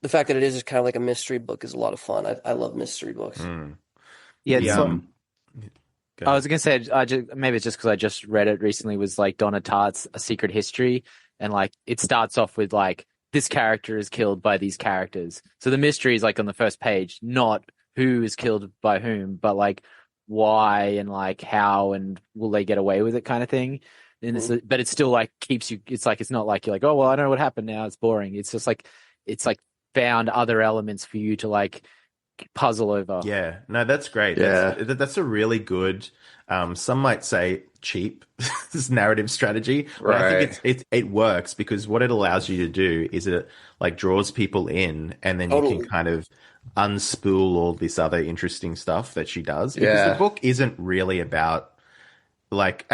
the fact that it is just kind of like a mystery book is a lot of fun. I love mystery books. Yeah. Go I was going to say, maybe it's just because I just read it recently, was like Donna Tartt's A Secret History. And like, it starts off with like, this character is killed by these characters. So the mystery is like on the first page, not who is killed by whom, but like why and like how and will they get away with it kind of thing. And but it still like keeps you, it's like, it's not like you're like, oh, well, I don't know what happened now. It's boring. It's just like, it's like found other elements for you to like puzzle over. Yeah, no, that's great. Yeah. That's a really good, some might say cheap narrative strategy. But I think it works because what it allows you to do is it like draws people in, and then you can kind of unspool all this other interesting stuff that she does. Because the book isn't really about like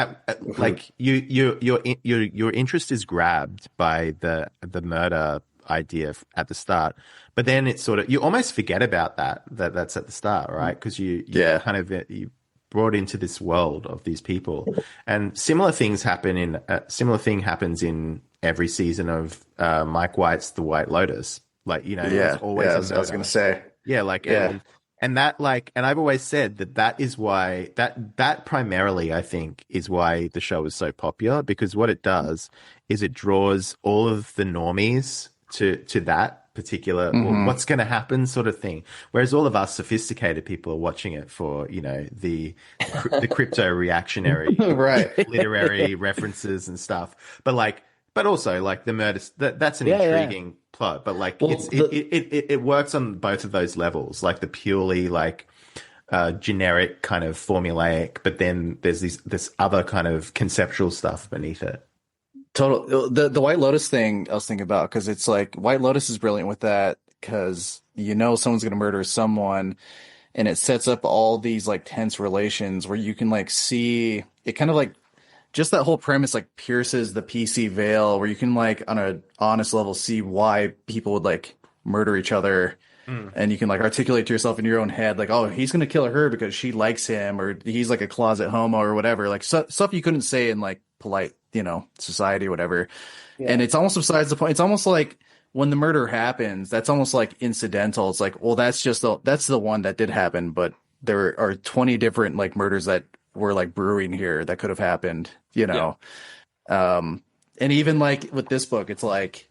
like your interest is grabbed by the murder idea at the start, but then it's sort of, you almost forget about that's at the start, right? Because you kind of you brought into this world of these people, and similar thing happens in every season of Mike White's The White Lotus. Like, you know, there's always I was gonna say and that, like, and I've always said that is why that primarily, I think, is why the show is so popular, because what it does is it draws all of the normies to that particular what's going to happen sort of thing, whereas all of us sophisticated people are watching it for, you know, the crypto reactionary literary references and stuff, but also like the murder, that's an intriguing plot, but like it works on both of those levels, like the purely like generic kind of formulaic, but then there's this other kind of conceptual stuff beneath it. Total. The White Lotus thing I was thinking about, because it's like White Lotus is brilliant with that, because you know someone's going to murder someone, and it sets up all these like tense relations where you can like see it, kind of like just that whole premise like pierces the PC veil, where you can like on a honest level see why people would like murder each other. And you can like articulate to yourself in your own head, like, oh, he's going to kill her because she likes him, or he's like a closet homo or whatever, like stuff you couldn't say in like polite, you know, society or whatever. And it's almost besides the point. It's almost like when the murder happens, that's almost like incidental. It's like, well, that's the one that did happen, but there are 20 different like murders that were like brewing here that could have happened, you know. And even like with this book, it's like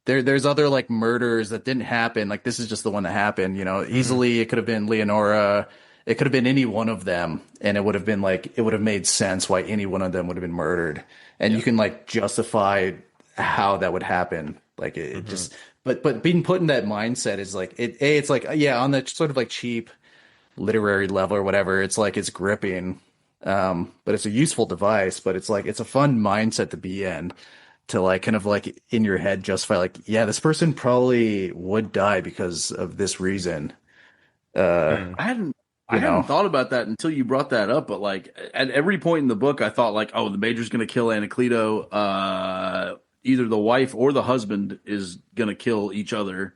there's other like murders that didn't happen. Like this is just the one that happened, you know. Easily it could have been Leonora. It could have been any one of them, and it would have been like, it would have made sense why any one of them would have been murdered. And you can like justify how that would happen. Like it just, but being put in that mindset is like, it's like, on the sort of like cheap literary level or whatever, it's like, it's gripping. But it's a useful device, but it's like, it's a fun mindset to be in, to like kind of like in your head justify like, yeah, this person probably would die because of this reason. I hadn't thought about that until you brought that up, but like at every point in the book, I thought like, oh, the major's going to kill Anacleto. Either the wife or the husband is going to kill each other.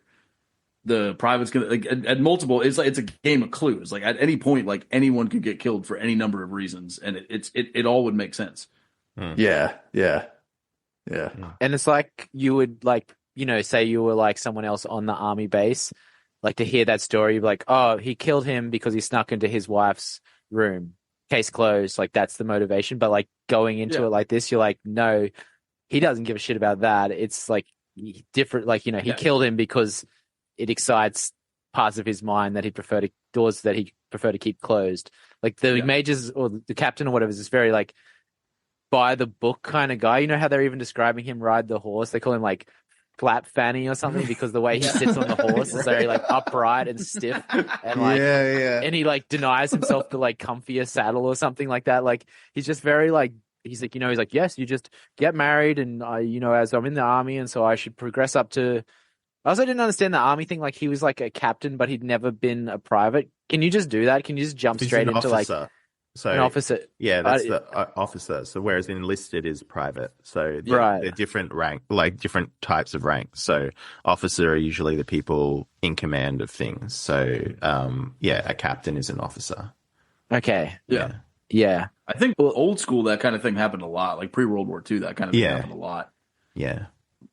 The private's going to, like, at multiple, it's like, it's a game of clues. Like at any point, like anyone could get killed for any number of reasons, and it all would make sense. Yeah. And it's like, you would like, you know, say you were like someone else on the army base, like to hear that story, you'd be like, oh, he killed him because he snuck into his wife's room. Case closed. Like that's the motivation. But like going into it like this, you're like, no, he doesn't give a shit about that. It's like different. Like, you know, he killed him because it excites parts of his mind that doors that he prefer to keep closed. Like the majors or the captain or whatever is just very like by the book kind of guy. You know how they're even describing him ride the horse? They call him like flap fanny or something, because the way he sits on the horse is very like upright and stiff, and like and he like denies himself the like comfier saddle or something like that. Like he's just very like, he's like, you know, he's like, yes, you just get married, and you know, as I'm in the army, and so I should progress up to. I also didn't understand the army thing. Like he was like a captain, but he'd never been a private. Can you just do that? Can you just jump straight into officer. like? So An officer. yeah, that's the officer. So whereas enlisted is private. So Right. they're different rank, like different types of ranks. So officer are usually the people in command of things. So a captain is an officer. Okay. Yeah. Yeah. I think old school, that kind of thing happened a lot. Like pre-World War II, that kind of thing happened a lot. Yeah.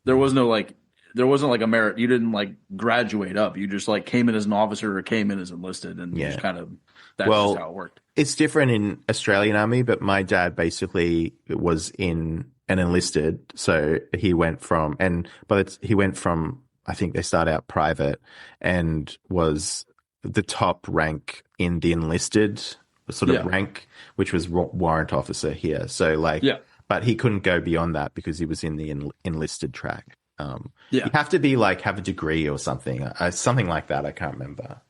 There wasn't like a merit. You didn't like graduate up. You just like came in as an officer or came in as enlisted, and you just kind of that's just how it worked. It's different in Australian Army, but my dad basically was in an enlisted, so he went from I think they start out private and was the top rank in the enlisted sort of rank, which was warrant officer here. So but he couldn't go beyond that because he was in the enlisted track. You have to be like have a degree or something like that. I can't remember.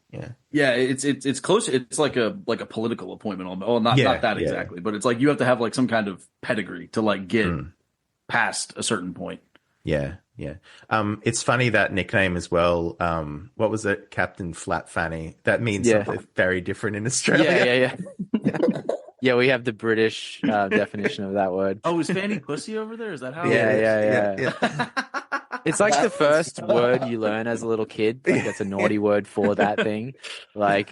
Yeah, it's close. It's like a political appointment. Well, not that exactly, but it's like you have to have like some kind of pedigree to like get past a certain point. Yeah. It's funny that nickname as well. What was it, Captain Flat Fanny? That means something very different in Australia. Yeah. Yeah, we have the British definition of that word. Oh, is Fanny pussy over there? Is that how? Yeah. It's like the first word you learn as a little kid. Like that's a naughty word for that thing. Like,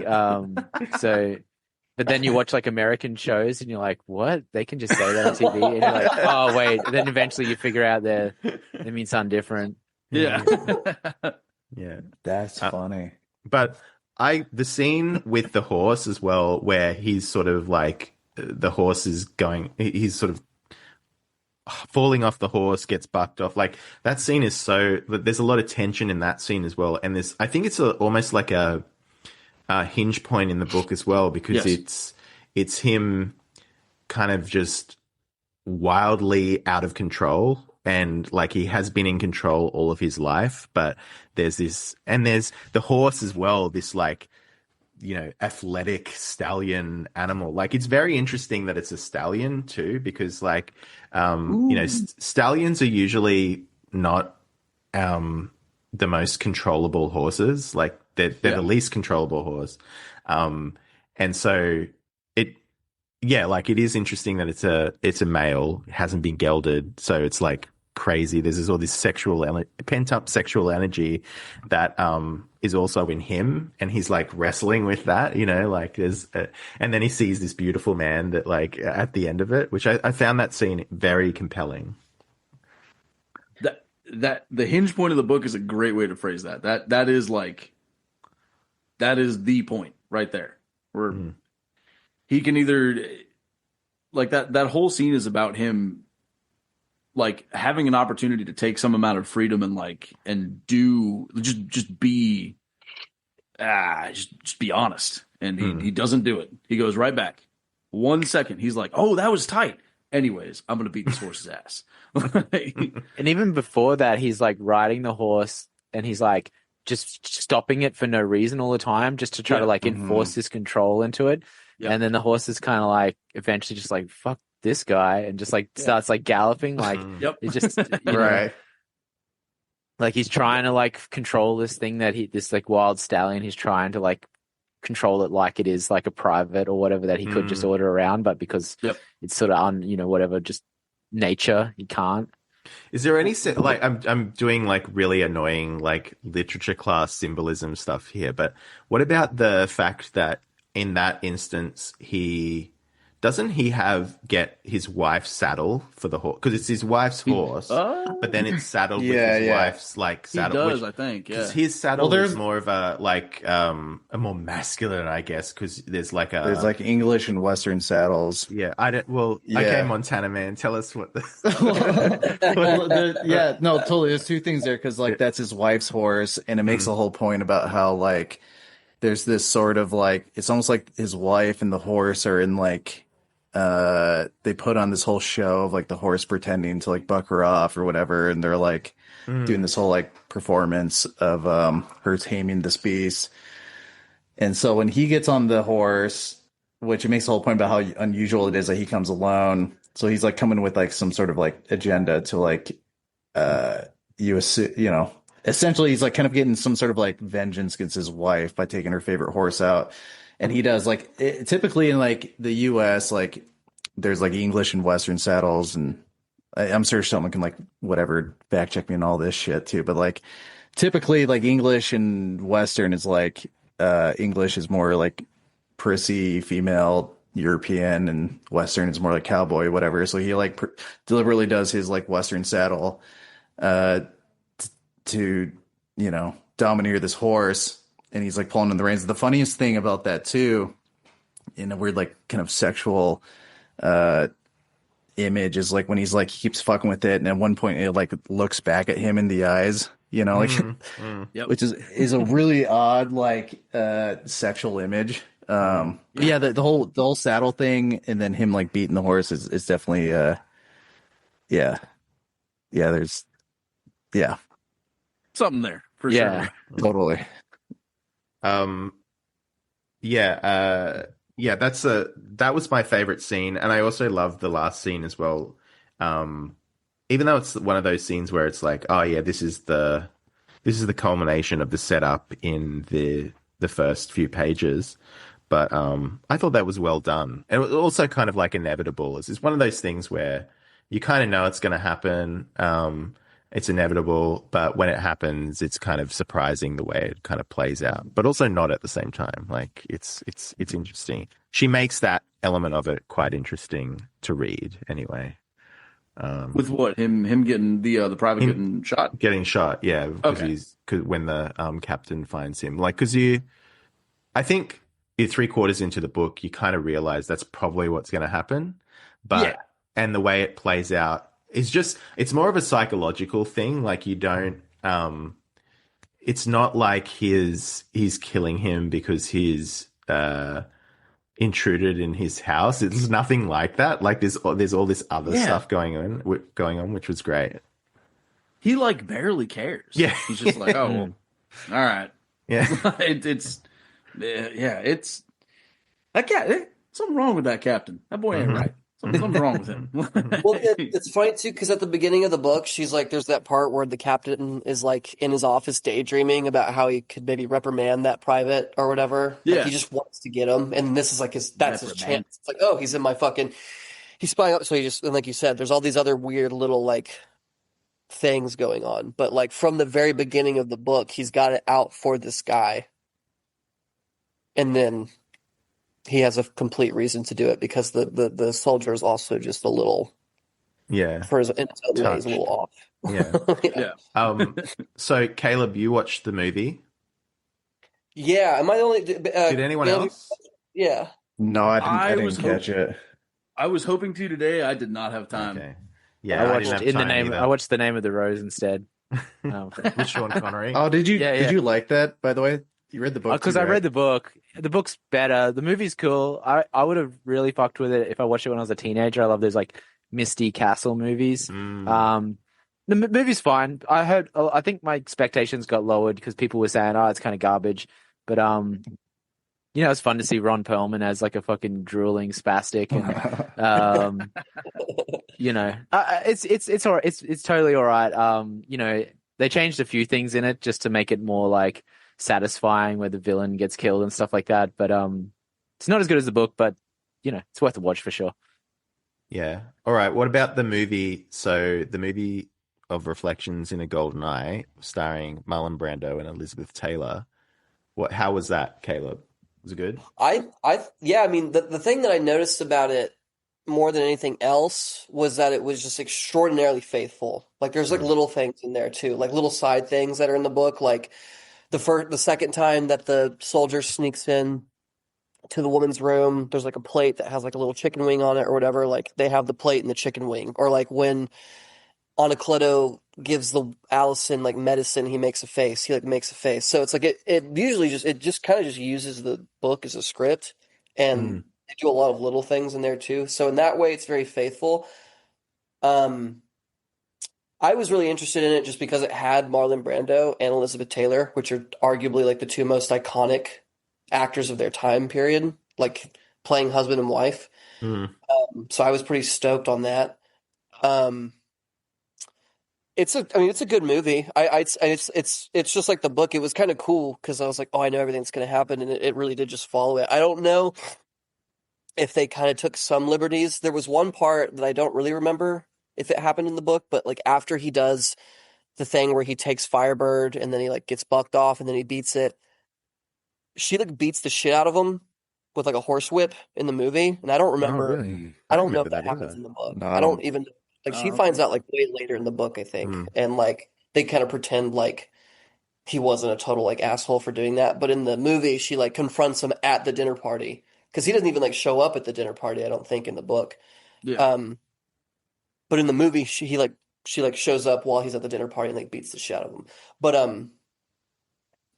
but then you watch like American shows and you're like, what? They can just say that on TV, and you're like, oh wait. And then eventually you figure out they mean something different. Yeah. Yeah. That's funny. But the scene with the horse as well, where he's sort of like the horse is he's sort of falling off the horse, gets bucked off. Like that scene is there's a lot of tension in that scene as well. And I think it's almost like a hinge point in the book as well, because it's him kind of just wildly out of control. And like he has been in control all of his life, but there's the horse as well, this like, athletic stallion animal. Like it's very interesting that it's a stallion too, because like, stallions are usually not the most controllable horses. Like they're the least controllable horse. And so it is interesting that it's a male, it hasn't been gelded. So it's like crazy. There's all this pent up sexual energy that is also in him, and he's like wrestling with that, like and then he sees this beautiful man that like at the end of it, which I found that scene very compelling. That the hinge point of the book is a great way to phrase that. That is the point right there, where he can either like that whole scene is about him like having an opportunity to take some amount of freedom and do just be honest, and he doesn't do it. He goes right back. 1 second he's like, oh, that was tight. Anyways, I'm gonna beat this horse's ass. And even before that, he's like riding the horse and he's like just stopping it for no reason all the time, just to try to like enforce this control into it. And then the horse is kind of like eventually just like, fuck this guy, and just like starts like galloping, like it's just right. Like he's trying to like control this thing this like wild stallion. He's trying to like control it like it is like a private or whatever that he could just order around, but because it's sort of whatever, just nature, he can't. Is there any like I'm doing like really annoying like literature class symbolism stuff here, but what about the fact that in that instance doesn't he get his wife's saddle for the horse? Because it's his wife's horse, but then it's saddled with his wife's like saddle. He does, I think. Yeah, his saddle is more of a like a more masculine, I guess, because there's like English and Western saddles. Yeah, Okay, Montana man, tell us what. No, totally. There's two things there, because like that's his wife's horse, and it makes a whole point about how like there's this sort of like it's almost like his wife and the horse are in like. They put on this whole show of like the horse pretending to like buck her off or whatever, and they're like doing this whole like performance of her taming this beast. And so when he gets on the horse, which it makes the whole point about how unusual it is that he comes alone. So he's like coming with like some sort of like agenda to like essentially he's like kind of getting some sort of like vengeance against his wife by taking her favorite horse out. and he does like typically in like the U.S. like there's like English and Western saddles, and I'm sure someone can like whatever fact check me on all this shit too. But like typically like English and Western is like English is more like prissy female European, and Western is more like cowboy whatever. So he like deliberately does his like Western saddle to domineer this horse, and he's like pulling in the reins. The funniest thing about that too, in a weird like kind of sexual image, is like when he's like he keeps fucking with it, and at one point it like looks back at him in the eyes, like Yep. which is a really odd like sexual image. Yeah, the whole saddle thing, and then him like beating the horse is definitely there's Something there for Yeah. sure. totally. That was my favorite scene, and I also love the last scene as well. Even though it's one of those scenes where it's like, oh yeah, this is the culmination of the setup in the first few pages. But I thought that was well done. And it was also kind of like inevitable. It's one of those things where you kind of know it's going to happen. It's inevitable, but when it happens, it's kind of surprising the way it kind of plays out, but also not at the same time. Like it's interesting. She makes that element of it quite interesting to read anyway. With what him getting the private getting shot? Getting shot, yeah. Okay. Cause when the captain finds him, like, I think you're 3/4 into the book, you kind of realize that's probably what's going to happen, and the way it plays out is it's more of a psychological thing. Like you don't, it's not like he's killing him because he's intruded in his house. It's nothing like that. Like there's all this other stuff going on, which was great. He like barely cares. Yeah. He's just like, oh, well, all right. Yeah. It's that cat. Something wrong with that captain. That boy ain't right. Something's wrong with him. Well, it's funny too because at the beginning of the book, she's like, there's that part where the captain is like in his office daydreaming about how he could maybe reprimand that private or whatever. Yeah. Like, he just wants to get him, and this is like his chance. It's like, oh, he's in my fucking, he's spying up. So and like you said, there's all these other weird little like things going on, but like from the very beginning of the book, he's got it out for this guy, and then he has a complete reason to do it because the soldier is also just a little, for his own way, he's a little off. Yeah. So Caleb, you watched the movie? Yeah. Am I the only? Did anyone else? Yeah. No, I didn't catch it. I was hoping to today. I did not have time. Okay. Yeah, I watched I watched The Name of the Rose instead. With Sean Connery. Oh, did you? Yeah, Did you like that? By the way, you read the book because too, I right? read the book. The book's better. The movie's cool. I would have really fucked with it if I watched it when I was a teenager. I love those like Misty Castle movies. The movie's fine. I think my expectations got lowered because people were saying, "Oh, it's kind of garbage," but it's fun to see Ron Perlman as like a fucking drooling spastic, and it's all right. It's totally all right. They changed a few things in it just to make it more like satisfying, where the villain gets killed and stuff like that. But it's not as good as the book, but it's worth a watch for sure. Yeah. All right. What about the movie? So the movie of Reflections in a Golden Eye, starring Marlon Brando and Elizabeth Taylor. How was that, Caleb? Was it good? I mean, the thing that I noticed about it more than anything else was that it was just extraordinarily faithful. Like there's like little things in there too, like little side things that are in the book. Like the second time that the soldier sneaks in to the woman's room, there's like a plate that has like a little chicken wing on it or whatever. Like they have the plate and the chicken wing. Or like when Anacleto gives the Allison like medicine, he makes a face. He like makes a face. So it's like it usually just kind of just uses the book as a script, and they do a lot of little things in there too. So in that way, it's very faithful. I was really interested in it just because it had Marlon Brando and Elizabeth Taylor, which are arguably like the two most iconic actors of their time period, like playing husband and wife. So I was pretty stoked on that. it's a good movie. It's just like the book. It was kind of cool because I was like, oh, I know everything's going to happen, and it really did just follow it. I don't know if they kind of took some liberties. There was one part that I don't really remember if it happened in the book, but like after he does the thing where he takes Firebird and then he like gets bucked off and then he beats it, she like beats the shit out of him with like a horsewhip in the movie, and I don't remember. Oh, really? I don't know if remember that that happens either. in the book. No, I don't even like. She finds out like way later in the book, I think, and like they kind of pretend like he wasn't a total like asshole for doing that. But in the movie, she like confronts him at the dinner party because he doesn't even like show up at the dinner party. I don't think in the book. Yeah. But in the movie, she shows up while he's at the dinner party and like beats the shit out of him. But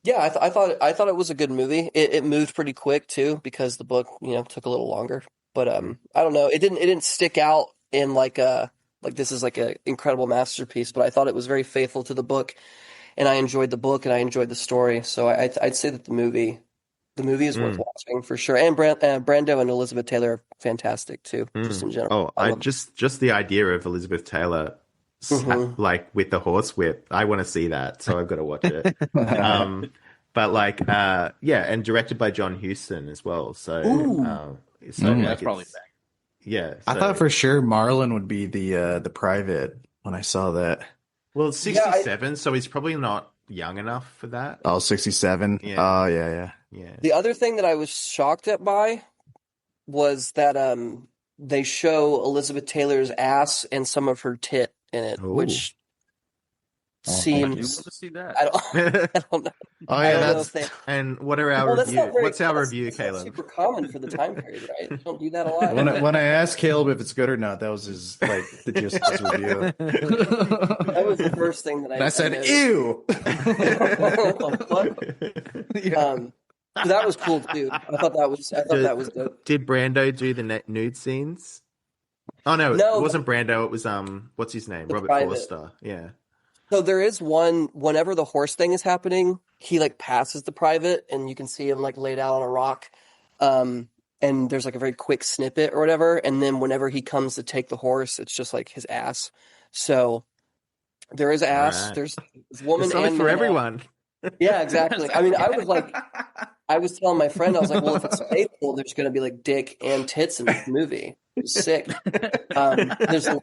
yeah, I thought it was a good movie. It moved pretty quick too because the book, took a little longer. But I don't know. It didn't stick out in like this is like a incredible masterpiece. But I thought it was very faithful to the book, and I enjoyed the book and I enjoyed the story. So I'd say that the movie is worth watching for sure. And Brando and Elizabeth Taylor are fantastic too, just in general. Oh, just the idea of Elizabeth Taylor like with the horsewhip. I want to see that, so I've got to watch it. But like, yeah, and directed by John Huston as well. So, That's probably back. Yeah, I thought for sure Marlon would be the private when I saw that. Well, 67, so he's probably not young enough for that. Oh, 67. Yeah. Oh, yeah. The other thing that I was shocked by was that they show Elizabeth Taylor's ass and some of her tit in it, which I do seems want to see that. I don't know. Oh, I yeah, don't know if they, And what are our that's review? not very- What's our that's- review, that's not Caleb? super common for the time period, right? You don't do that a lot. When I asked Caleb if it's good or not, that was the gist of his review. That was the first thing that And I said, noticed. ew! That was cool too. I thought that was dope. Did Brando do the nude scenes? Oh no, No. it wasn't Brando. It was what's his name? Robert private. Forster. Yeah. So there is one, whenever the horse thing is happening, he like passes the private and you can see him like laid out on a rock. And there's like a very quick snippet or whatever. And then whenever he comes to take the horse, it's just like his ass. So there is ass. Right. There's woman It's something and for man everyone. ass. Yeah, exactly. I mean, I was telling my friend, I was like, well, if it's faithful, there's going to be like dick and tits in this movie. It's sick. There's a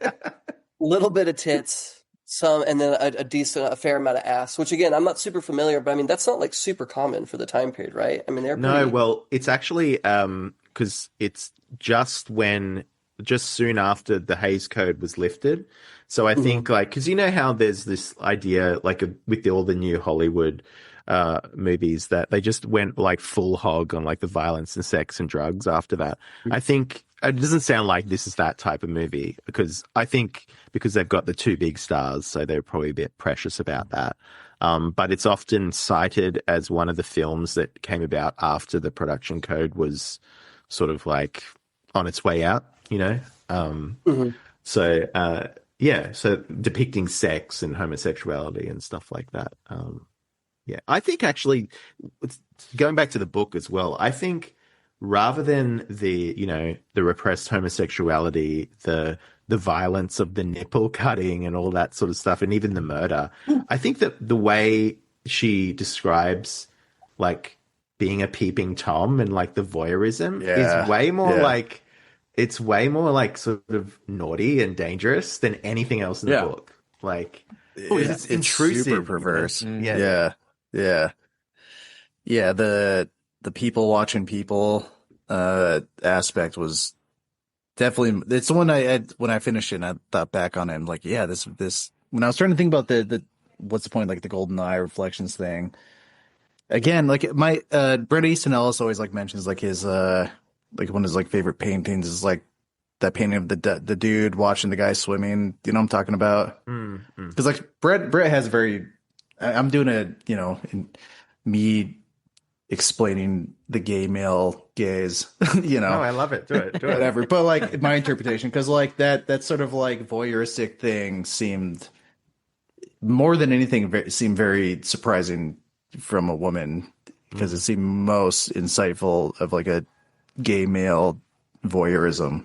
little bit of tits. And then a fair amount of ass, which again, I'm not super familiar, but I mean, that's not like super common for the time period, right? I mean, they're pretty... well, it's actually, because it's just soon after the Hays Code was lifted. So I think because you know how there's this idea, like with all the new Hollywood movies that they just went like full hog on like the violence and sex and drugs after that. I think it doesn't sound like this is that type of movie because they've got the two big stars, so they're probably a bit precious about that. But it's often cited as one of the films that came about after the production code was sort of like on its way out, you know? So, so depicting sex and homosexuality and stuff like that. Yeah, I think actually, going back to the book as well, I think rather than the repressed homosexuality, the violence of the nipple cutting and all that sort of stuff, and even the murder, I think that the way she describes like being a peeping Tom and like the voyeurism is way more like, it's way more like sort of naughty and dangerous than anything else in the book. Like, it's intrusive, super perverse. You know? Yeah. The people watching people aspect was definitely, it's the one when I finished it and I thought back on it, I'm like, this when I was trying to think about the what's the point, like the golden eye reflections thing. Again, like my Bret Easton Ellis always like mentions like his like one of his like favorite paintings is like that painting of the dude watching the guy swimming. You know what I'm talking about? Because like Bret has very, I'm doing me explaining the gay male gaze, you know. No, I love it. Do it. Whatever. But like my interpretation, because like that sort of like voyeuristic thing seemed more than anything seemed very surprising from a woman, because it seemed most insightful of like a gay male voyeurism.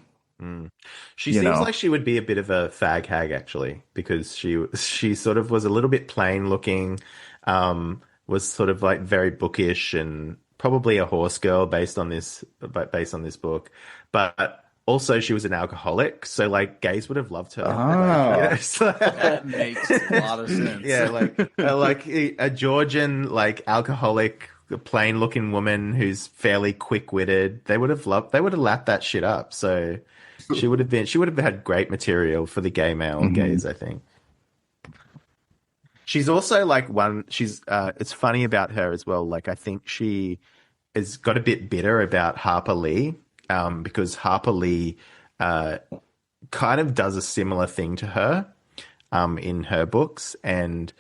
She You seems know? like she would be a bit of a fag hag, actually, because she sort of was a little bit plain looking, was sort of like very bookish and probably a horse girl based on this book, but also she was an alcoholic, so like gays would have loved her. Oh. That makes a lot of sense. Yeah, like a Georgian like alcoholic, plain looking woman who's fairly quick witted. They would have lapped that shit up. So she would have had great material for the gay male gays, I think. She's also like it's funny about her as well. Like I think she has got a bit bitter about Harper Lee, because Harper Lee kind of does a similar thing to her in her books, and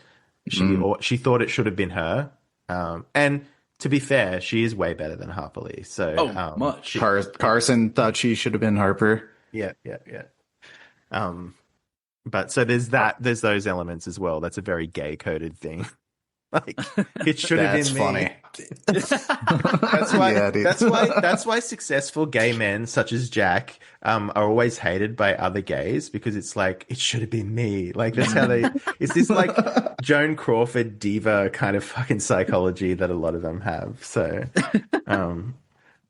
she thought it should have been her. And to be fair, she is way better than Harper Lee. So much. Carson thought she should have been Harper. Yeah. But so there's those elements as well. That's a very gay coded thing. Like it should have been me. Funny. That's why. Yeah, dude. That's why successful gay men such as Jack are always hated by other gays, because it's like it should have been me. Like that's how they. It's this like Joan Crawford diva kind of fucking psychology that a lot of them have. So,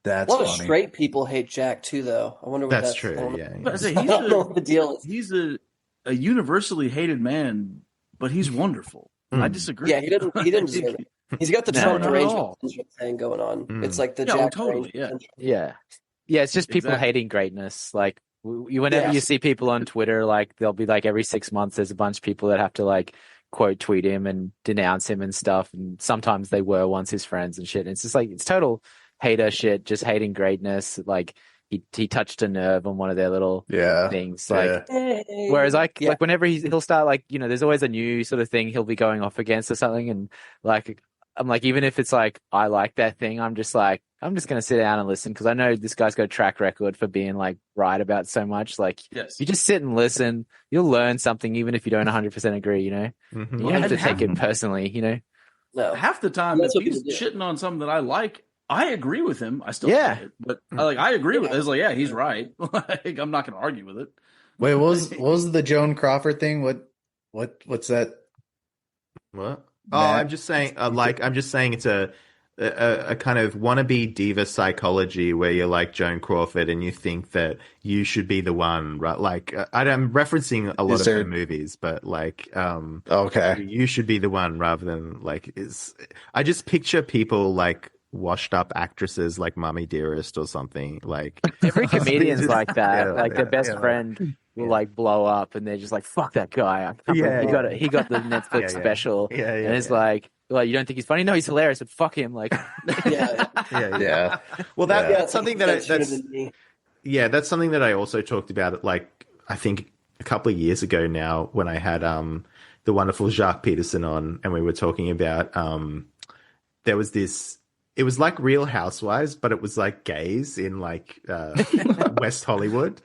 That's a lot of funny. straight people hate Jack too, though. I wonder what that's that's true. Yeah. But I say, I don't know what the deal is. he's a universally hated man, but he's wonderful. I disagree. Yeah, he didn't deserve it. He's got the No, Trump not at derangement all. thing going on. It's like the Yeah, Jack totally. derangement. Yeah. Yeah, it's just people Exactly. hating greatness. Like whenever you see people on Twitter, like they'll be like every 6 months there's a bunch of people that have to like quote tweet him and denounce him and stuff, and sometimes they were once his friends and shit. And it's just like it's total hater shit, just hating greatness. Like he touched a nerve on one of their little things. Like whereas like whenever he'll start like, you know, there's always a new sort of thing he'll be going off against or something, and like I'm like, even if it's like I like that thing, I'm just gonna sit down and listen, because I know this guy's got a track record for being like right about so much. Like you just sit and listen, you'll learn something even if you don't 100% agree, you know. You don't have to take it personally, you know. No. Half the time, That's if what he's people do. shitting on something that I like, I agree with him. I still say it, but I agree with it. It's like, yeah, he's right. Like I'm not going to argue with it. Wait, what was the Joan Crawford thing? What's that? What? Oh, I'm just saying. It's a kind of wannabe diva psychology where you're like Joan Crawford and you think that you should be the one, right? Like I'm referencing a lot of her movies, but like, okay, you should be the one rather than like I just picture people like washed up actresses like Mummy Dearest or something. Like every comedian's like that. Yeah, like their best friend will like blow up, and they're just like, "Fuck that guy! He got the Netflix special." And it's like you don't think he's funny? No, he's hilarious. But fuck him! Like, yeah. Well, that's something that's something that I also talked about. Like I think a couple of years ago now, when I had the wonderful Jacques Peterson on, and we were talking about there was this. It was like Real Housewives, but it was like gays in like West Hollywood.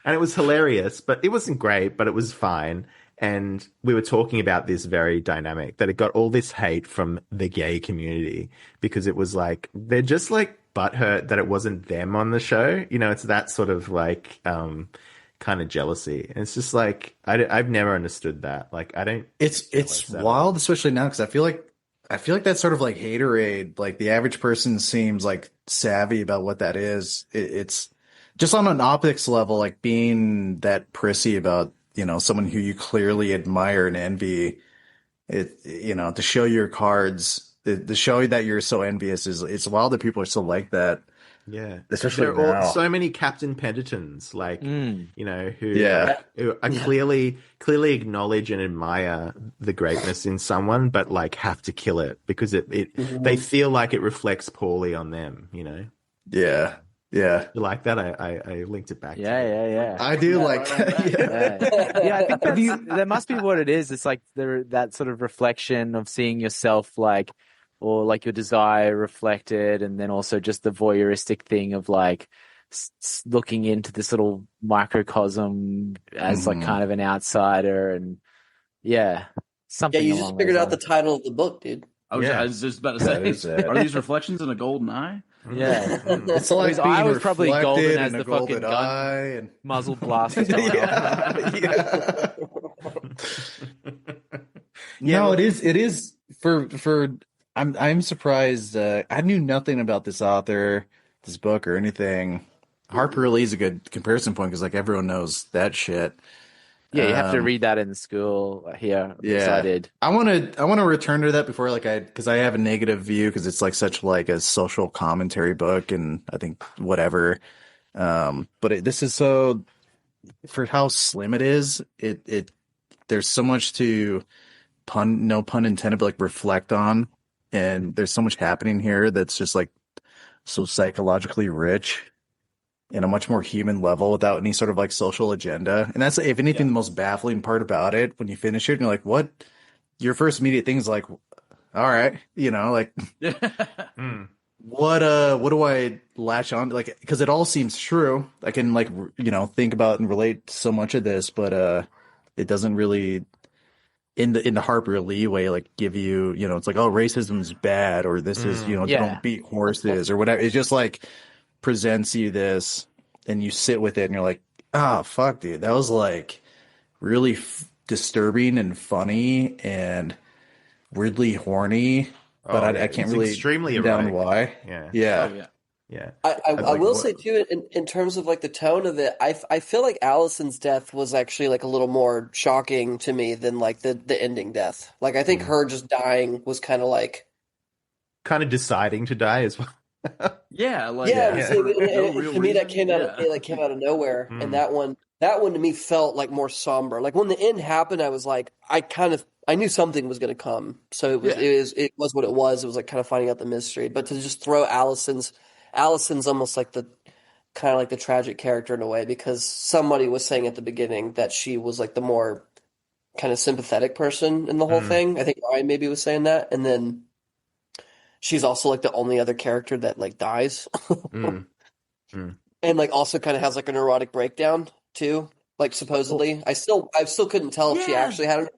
And it was hilarious, but it wasn't great, but it was fine. And we were talking about this very dynamic, that it got all this hate from the gay community because it was like, they're just like butthurt that it wasn't them on the show. You know, it's that sort of like kind of jealousy. And it's just like, I've never understood that. Like, I don't. It's wild, especially now, because I feel like that's sort of like haterade. Like the average person seems like savvy about what that is. It's just on an optics level, like being that prissy about, you know, someone who you clearly admire and envy. It, you know, to show your cards, to show that you're so envious it's wild that people are still like that. Yeah, especially there are now. so many Captain Pendletons, like you know, who are clearly acknowledge and admire the greatness in someone, but like have to kill it because they feel like it reflects poorly on them. You know. Yeah. Yeah. You like that? I linked it back. Yeah. I do like. I think that must be what it is. It's like that sort of reflection of seeing yourself like. Or like your desire reflected, and then also just the voyeuristic thing of like looking into this little microcosm as like kind of an outsider, and something. Yeah, you just figured out the title of the book, dude. I was just about to say, are these reflections in a golden eye? Yeah. It's like His being eye was probably golden reflected as in the a golden fucking gun eye and muzzle blast was going off. yeah. Yeah, No, well, it is for I'm surprised I knew nothing about this author, this book or anything. Harper Lee is a good comparison point because like everyone knows that shit. Yeah, you have to read that in school here. Yeah, I did. I want to return to that before because I have a negative view because it's like such like a social commentary book and I think whatever. This is so for how slim it is. It there's so much to no pun intended, but like reflect on, and there's so much happening here that's just like so psychologically rich in a much more human level without any sort of like social agenda. And that's, if anything, the most baffling part about it when you finish it and you're like, what? Your first immediate thing is like, all right, like what do I latch on to? Like, because it all seems true. I can like, think about and relate to so much of this, but it doesn't really in the Harper Lee way, like give you, it's like, oh, racism is bad, or this is, don't beat horses or whatever. It just like presents you this and you sit with it and you're like, ah, fuck, dude, that was like really disturbing and funny and weirdly horny, but I can't really extremely down erotic. why. Yeah. Oh, yeah. Yeah. I will say too, in terms of like the tone of it, I feel like Allison's death was actually like a little more shocking to me than like the ending death. Like I think her just dying was kind of deciding to die as well. Yeah, like to me that came out of nowhere, and that one to me felt like more somber. Like when the end happened, I was like, I knew something was going to come, so it was what it was. It was like kind of finding out the mystery, but to just throw Allison's almost like the kind of like the tragic character in a way, because somebody was saying at the beginning that she was like the more kind of sympathetic person in the whole thing. I think Ryan maybe was saying that, and then she's also like the only other character that like dies. And like also kind of has like a neurotic breakdown too, like supposedly. I still couldn't tell if she actually had it,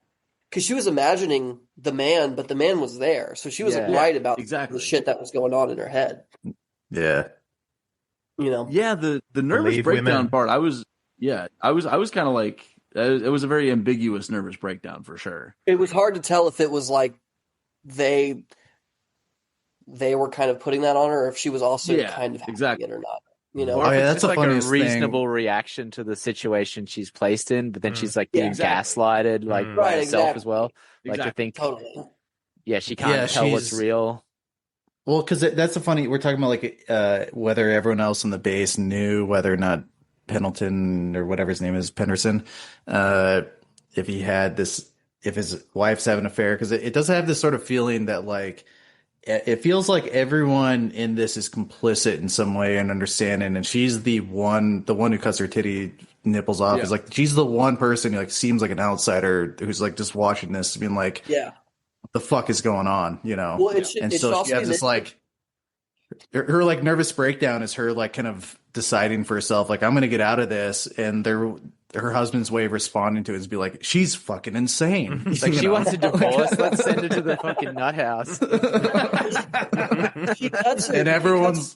because she was imagining the man, but the man was there, so she was like right about the shit that was going on in her head. Yeah. Yeah, the nervous breakdown part, I was kind of like, it was a very ambiguous nervous breakdown for sure. It was hard to tell if it was like they were kind of putting that on her, or if she was also kind of having it or not. That's like a funniest reasonable thing. reaction to the situation she's placed in, but then she's like getting gaslighted, like by herself as well. Like to think, she can't tell what's real. Well, because that's the funny. We're talking about like whether everyone else in the base knew whether or not Pendleton or whatever his name is, Penderson, if he had this, if his wife's having an affair, because it does have this sort of feeling that like. It feels like everyone in this is complicit in some way and understanding, and she's the one who cuts her titty nipples off. Is like she's the one person who like seems like an outsider who's like just watching this, being like, "What the fuck is going on?" Well, and so she has this like her like nervous breakdown is her like kind of deciding for herself, like I'm gonna get out of this, and her husband's way of responding to it is be like, she's fucking insane. Like she wants a divorce. Let's send her to the fucking nut house. She cuts her, and everyone's.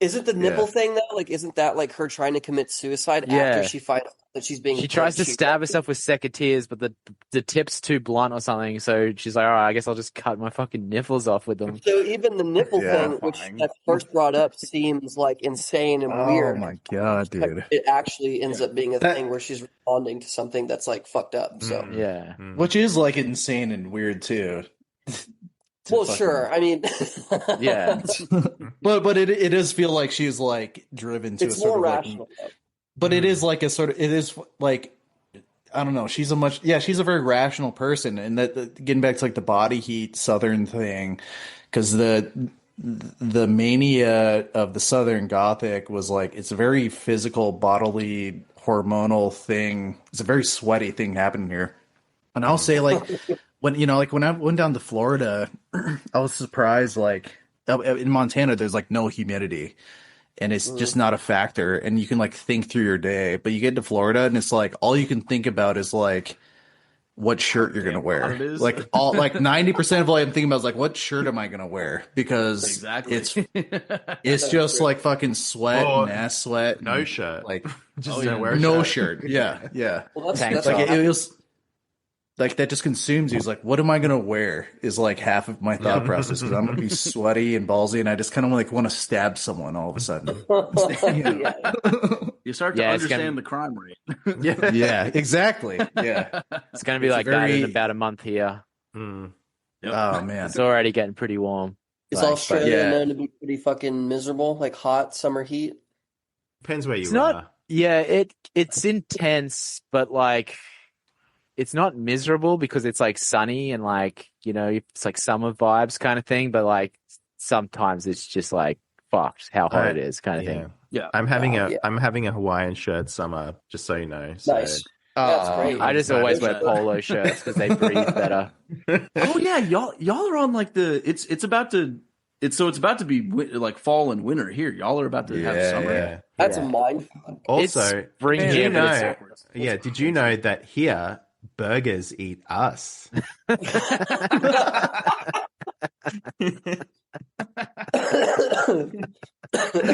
Is it the nipple thing though? Like, isn't that like her trying to commit suicide after she finds out that she's being? She tries to stab herself with secateurs, but the tip's too blunt or something. So she's like, all right, I guess I'll just cut my fucking nipples off with them. So even the nipple thing, which at first brought up, seems like insane and weird. Oh my god, dude! It actually ends up being a thing where she's responding to something that's like fucked up. So which is like insane and weird too. Well, sure. I mean, but it does feel like she's like driven to it's a sort more of rational. like, but it is like a sort of, it is like, I don't know. She's a very rational person, and that getting back to like the body heat Southern thing, because the mania of the Southern Gothic was like, it's a very physical, bodily, hormonal thing. It's a very sweaty thing happening here, and I'll say like. When I went down to Florida, I was surprised. Like in Montana, there's like no humidity, and it's just not a factor. And you can like think through your day. But you get to Florida, and it's like all you can think about is like what shirt you're gonna What wear. it is. Like 90% of what I'm thinking about is like, what shirt am I gonna wear? Because Exactly. it's just like fucking sweat Or and ass sweat. No and, shirt. Like Just yeah. don't wear a no shirt. shirt. Yeah. Well, Tank that's top. Like what it was like that just consumes you. It's like, what am I gonna wear? Is like half of my thought process because I'm gonna be sweaty and ballsy, and I just kind of like want to stab someone all of a sudden. yeah. You start to Yeah, it's understand gonna- the crime rate. Yeah, exactly. Yeah. It's going to be It's like that in very- about a month here. Mm. Oh man. It's already getting pretty warm. Is Like, Australia yeah. known to be pretty fucking miserable, like hot summer heat? Depends where you It's are. not. Yeah, it's intense, but like it's not miserable because it's like sunny and like, you know, it's like summer vibes kind of thing. But like sometimes it's just like fucked how hot it is kind of thing. Yeah. I'm having Wow, yeah. I'm having a Hawaiian shirt summer, just so you know. So. Nice. That's great. I just That always is wear bad. polo shirts because they breathe better. Oh yeah, y'all are on like it's about to be like fall and winter here. Y'all are about to have summer. Yeah. That's Yeah. a mind. Also, It's spring did here, you but it's know? backwards. Yeah, did you know that here burgers eat us?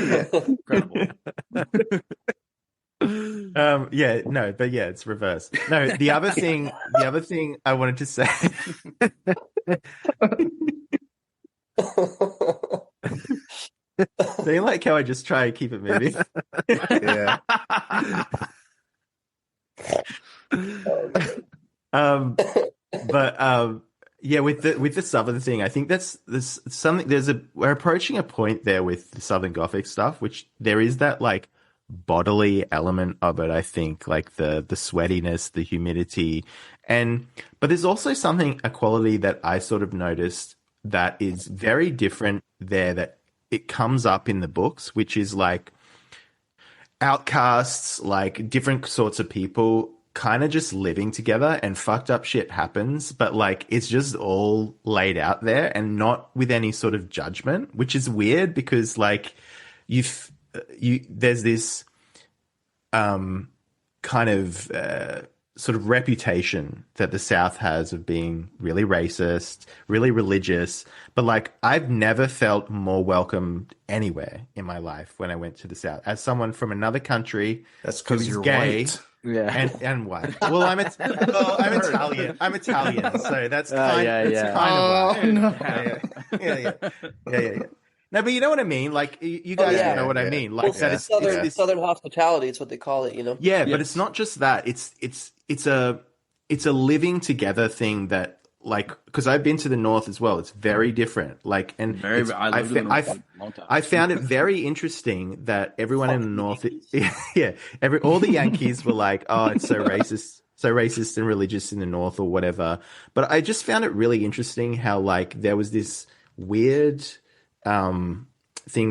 Incredible. Yeah, no, but yeah, it's reversed. No, the other thing I wanted to say. Do you like how I just try to keep it moving? Yeah. Yeah, with the Southern thing, I think there's something we're approaching a point there with the Southern Gothic stuff, which there is that like bodily element of it, I think, like the sweatiness, the humidity, but there's also a quality that I sort of noticed that is very different there, that it comes up in the books, which is like outcasts, like different sorts of people kind of just living together, and fucked up shit happens, but like it's just all laid out there and not with any sort of judgment, which is weird because like there's this kind of sort of reputation that the South has of being really racist, really religious, but like I've never felt more welcome anywhere in my life when I went to the South as someone from another country. That's because you're gay. white. Yeah. And white. Well, I'm Italian. I'm Italian, so that's kind of why. Yeah. No, but you know what I mean. Like you guys know what I mean. Like that is Southern hospitality. It's what they call it. You know. Yeah, but it's not just that. It's a living together thing that, like, because I've been to the North as well. It's very different. Like, and I found it very interesting that everyone in the North, all the Yankees were like, oh, it's so racist and religious in the North or whatever. But I just found it really interesting how like there was this weird thing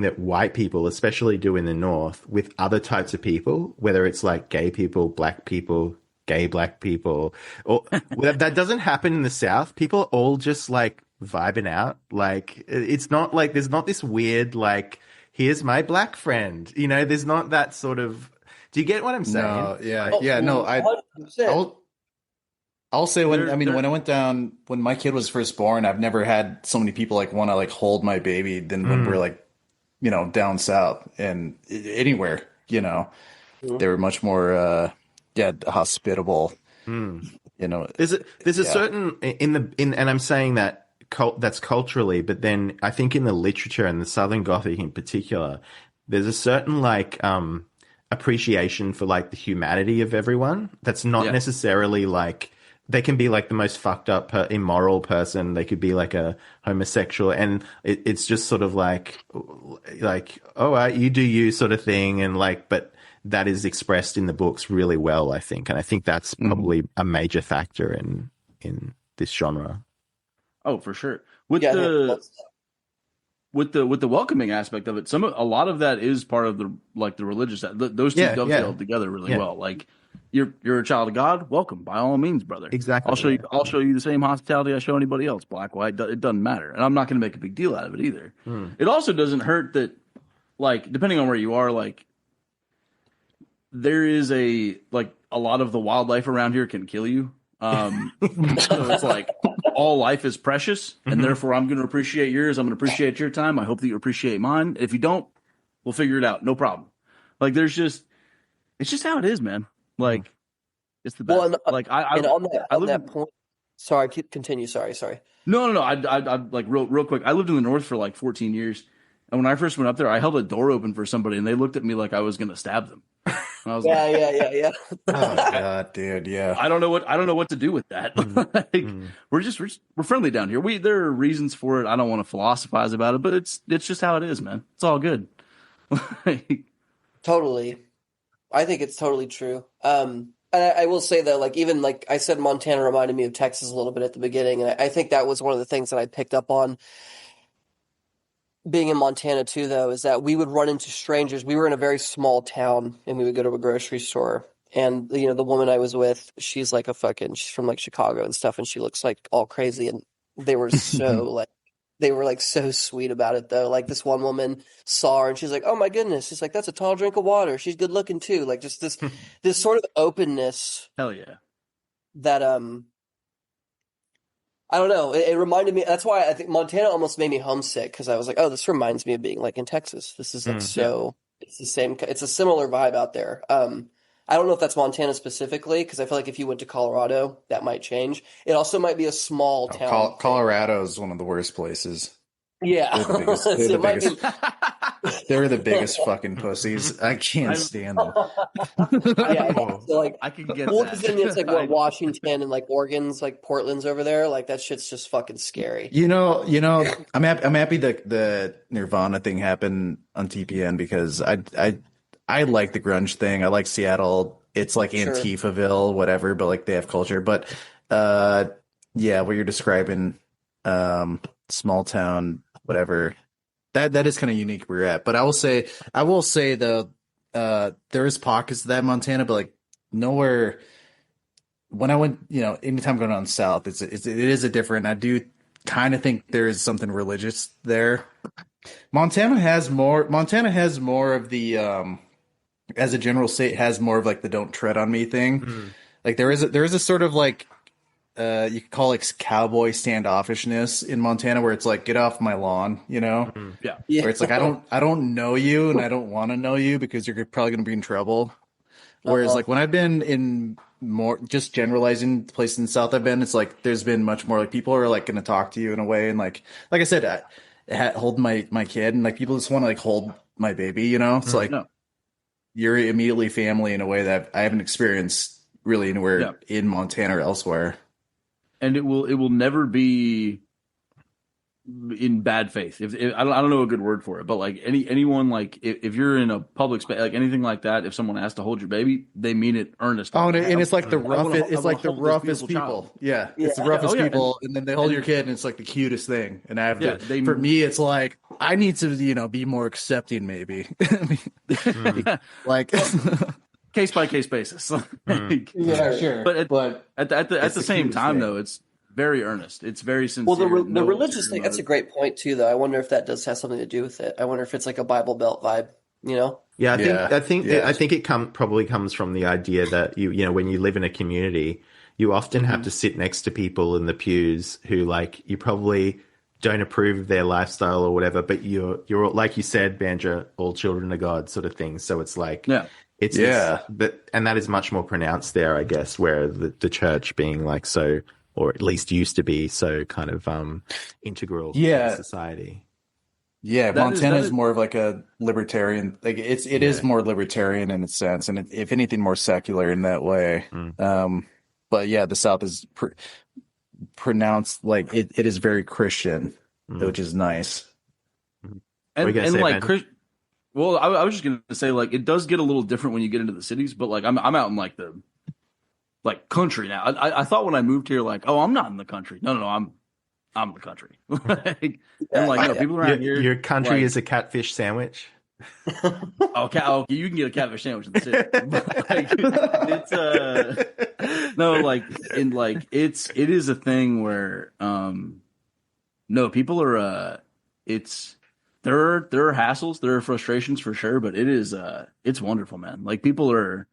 that white people especially do in the North with other types of people, whether it's like gay people, black people, gay black people, or that doesn't happen in the South. People are all just like vibing out. Like it's not like there's not this weird like, here's my black friend, you know, there's not that sort of, do you get what I'm saying? No, yeah, no, I'll say when I went down, when my kid was first born, I've never had so many people like want to like hold my baby than when we're like, you know, down south and anywhere, you know, they were much more hospitable. You know, there's a certain and I'm saying that that's culturally, but then I think in the literature and the Southern Gothic in particular, there's a certain like appreciation for like the humanity of everyone. That's not necessarily like, they can be like the most fucked up, immoral person. They could be like a homosexual, and it's just sort of like, all right, you do you sort of thing, and like, but that is expressed in the books really well, I think, and I think that's probably a major factor in this genre. Oh, for sure. With the welcoming aspect of it, a lot of that is part of the religious. Those two dovetail together really well. Like you're a child of God, welcome by all means, brother. Exactly. I'll show you the same hospitality I show anybody else, black, white. It doesn't matter, and I'm not going to make a big deal out of it either. It also doesn't hurt that, like, depending on where you are, like, there is a lot of the wildlife around here can kill you. So it's like all life is precious, and therefore I'm going to appreciate yours. I'm going to appreciate your time. I hope that you appreciate mine. If you don't, we'll figure it out. No problem. Like it's just how it is, man. Like it's the best. Well, and, like I on that point. Sorry, continue. Sorry. No. I like real quick. I lived in the north for like 14 years, and when I first went up there, I held a door open for somebody, and they looked at me like I was going to stab them. And I was yeah. Oh god, dude, yeah. I don't know what to do with that. We're friendly down here. There are reasons for it. I don't want to philosophize about it, but it's just how it is, man. It's all good. Totally. I think it's totally true. And I will say that, like, even like I said, Montana reminded me of Texas a little bit at the beginning, and I think that was one of the things that I picked up on being in Montana too, though, is that we would run into strangers. We were in a very small town, and we would go to a grocery store, and the woman I was with, she's from like Chicago and stuff, and she looks like all crazy, and they were so so sweet about it, though. Like, this one woman saw her and she's like, "Oh my goodness," she's like, "That's a tall drink of water. She's good looking too." Like, just this sort of openness. Hell yeah. That I don't know. It reminded me. That's why I think Montana almost made me homesick, because I was like, "Oh, this reminds me of being like in Texas. This is like so." It's the same. It's a similar vibe out there. I don't know if that's Montana specifically, because I feel like if you went to Colorado, that might change. It also might be a small town. Colorado is one of the worst places. Yeah, they're the biggest fucking pussies. I can't stand them. Yeah, so like I can get well, that. then it's like what Washington and like Oregon's, like Portland's over there. Like that shit's just fucking scary. I'm happy that the Nirvana thing happened on TPN, because I like the grunge thing. I like Seattle. It's like Antifaville, whatever, but like they have culture. But yeah, what you're describing, small town, whatever, that is kind of unique where you're at. But I will say though, there is pockets of that in Montana, but like nowhere. When I went, anytime going on south, it is a different. I do kind of think there is something religious there. Montana has more of the as a general state, has more of like the "don't tread on me" thing. Like there is a sort of like you could call it cowboy standoffishness in Montana, where it's like, get off my lawn, Yeah. Where it's like, I don't know you, and I don't want to know you, because you're probably going to be in trouble. Whereas like when I've been in more, just generalizing the place in the South I've been, it's like there's been much more like people are like going to talk to you in a way, and like I said, holding my kid, and like people just want to like hold my baby, It's like you're immediately family in a way that I haven't experienced really anywhere in Montana or elsewhere. And it will never be in bad faith. If I don't know a good word for it, but like anyone, like if you're in a public space, like anything like that, if someone asks to hold your baby, they mean it earnestly. Oh, and it's like the roughest people. Yeah, it's the roughest people, and then they hold your kid, and it's like the cutest thing. And for me, it's like I need to be more accepting, maybe. Like case by case basis. Yeah, sure. But at the same time, though, it's very earnest. It's very sincere. Well, the religious thing, that's a great point too, though. I wonder if that does have something to do with it. I wonder if it's like a Bible Belt vibe, Yeah, I think it probably comes from the idea that when you live in a community, you often have to sit next to people in the pews who, like, you probably don't approve of their lifestyle or whatever, but you're like you said, Banjer, all children of God sort of thing. So it's like and that is much more pronounced there, I guess, where the church being like so, or at least used to be so kind of integral to society. Yeah, Montana is more of like a libertarian. Like it is more libertarian in its sense, and if anything, more secular in that way. But yeah, the South is pronounced like it is very Christian, which is nice. And like well, I was just gonna say, like, it does get a little different when you get into the cities, but like I'm out in like the country now. I thought when I moved here, like, oh, I'm not in the country. No, I'm the country. People around here. Your country is a catfish sandwich. Okay, you can get a catfish sandwich in the city. It is a thing where people are there are hassles, there are frustrations for sure, but it's wonderful, man. Like, people are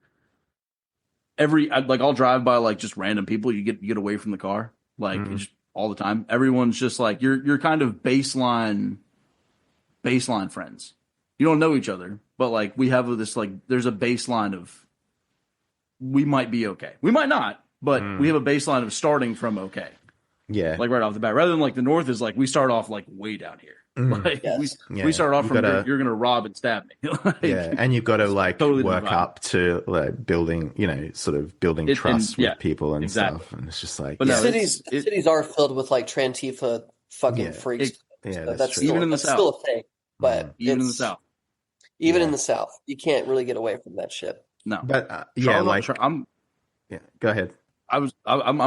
I'll drive by like just random people. You get away from the car like just all the time. Everyone's just like you're kind of baseline friends. You don't know each other, but like we have this like there's a baseline of we might be okay. We might not, but we have a baseline of starting from okay. Yeah. Like right off the bat. Rather than like the North is like we start off like way down here. Like we start off from you're gonna rob and stab me. Like, yeah, and you've got to like totally work up to like building, sort of building trust with people and stuff. And it's just like but cities are filled with like Trantifa fucking freaks. That's true. Still, even in the that's South. still a thing. But even in the South. Even in the South. You can't really get away from that shit. No. But go ahead. I'm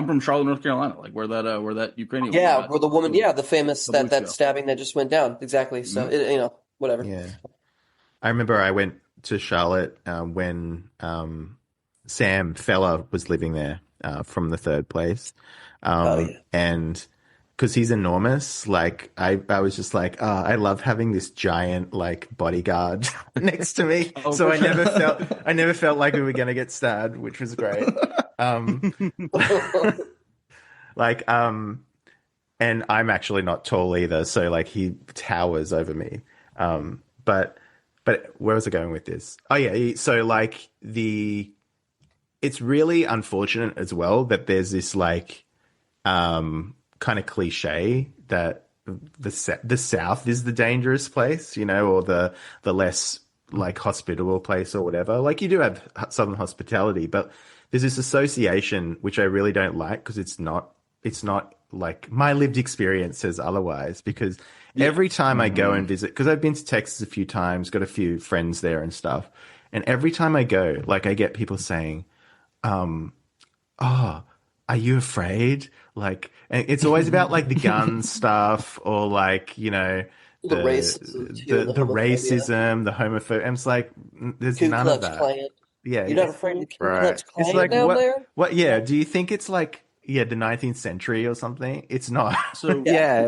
from Charlotte, North Carolina, like where that Ukrainian woman where the woman, the famous that stabbing that just went down. Exactly. So whatever. Yeah. I remember I went to Charlotte when Sam Feller was living there from the third place. And because he's enormous, like I was just like, I love having this giant like bodyguard next to me. So I never felt like we were gonna get stabbed, which was great. And I'm actually not tall either, so like he towers over me. But where was I going with this? Oh yeah, so like it's really unfortunate as well that there's this like kind of cliche that the South is the dangerous place, or the less like hospitable place or whatever. Like you do have Southern hospitality, but there's this association which I really don't like because it's not like my lived experience says otherwise. Because every time I go and visit, because I've been to Texas a few times, got a few friends there and stuff, and every time I go, like I get people saying, "Oh, are you afraid?" Like, and it's always about like the gun stuff or like the racism, the homophobia. And it's like there's none of that. Client. Yeah, you're not afraid of the Ku Klux Klan it's like down there? What? Yeah. Do you think it's like the 19th century or something? It's not. So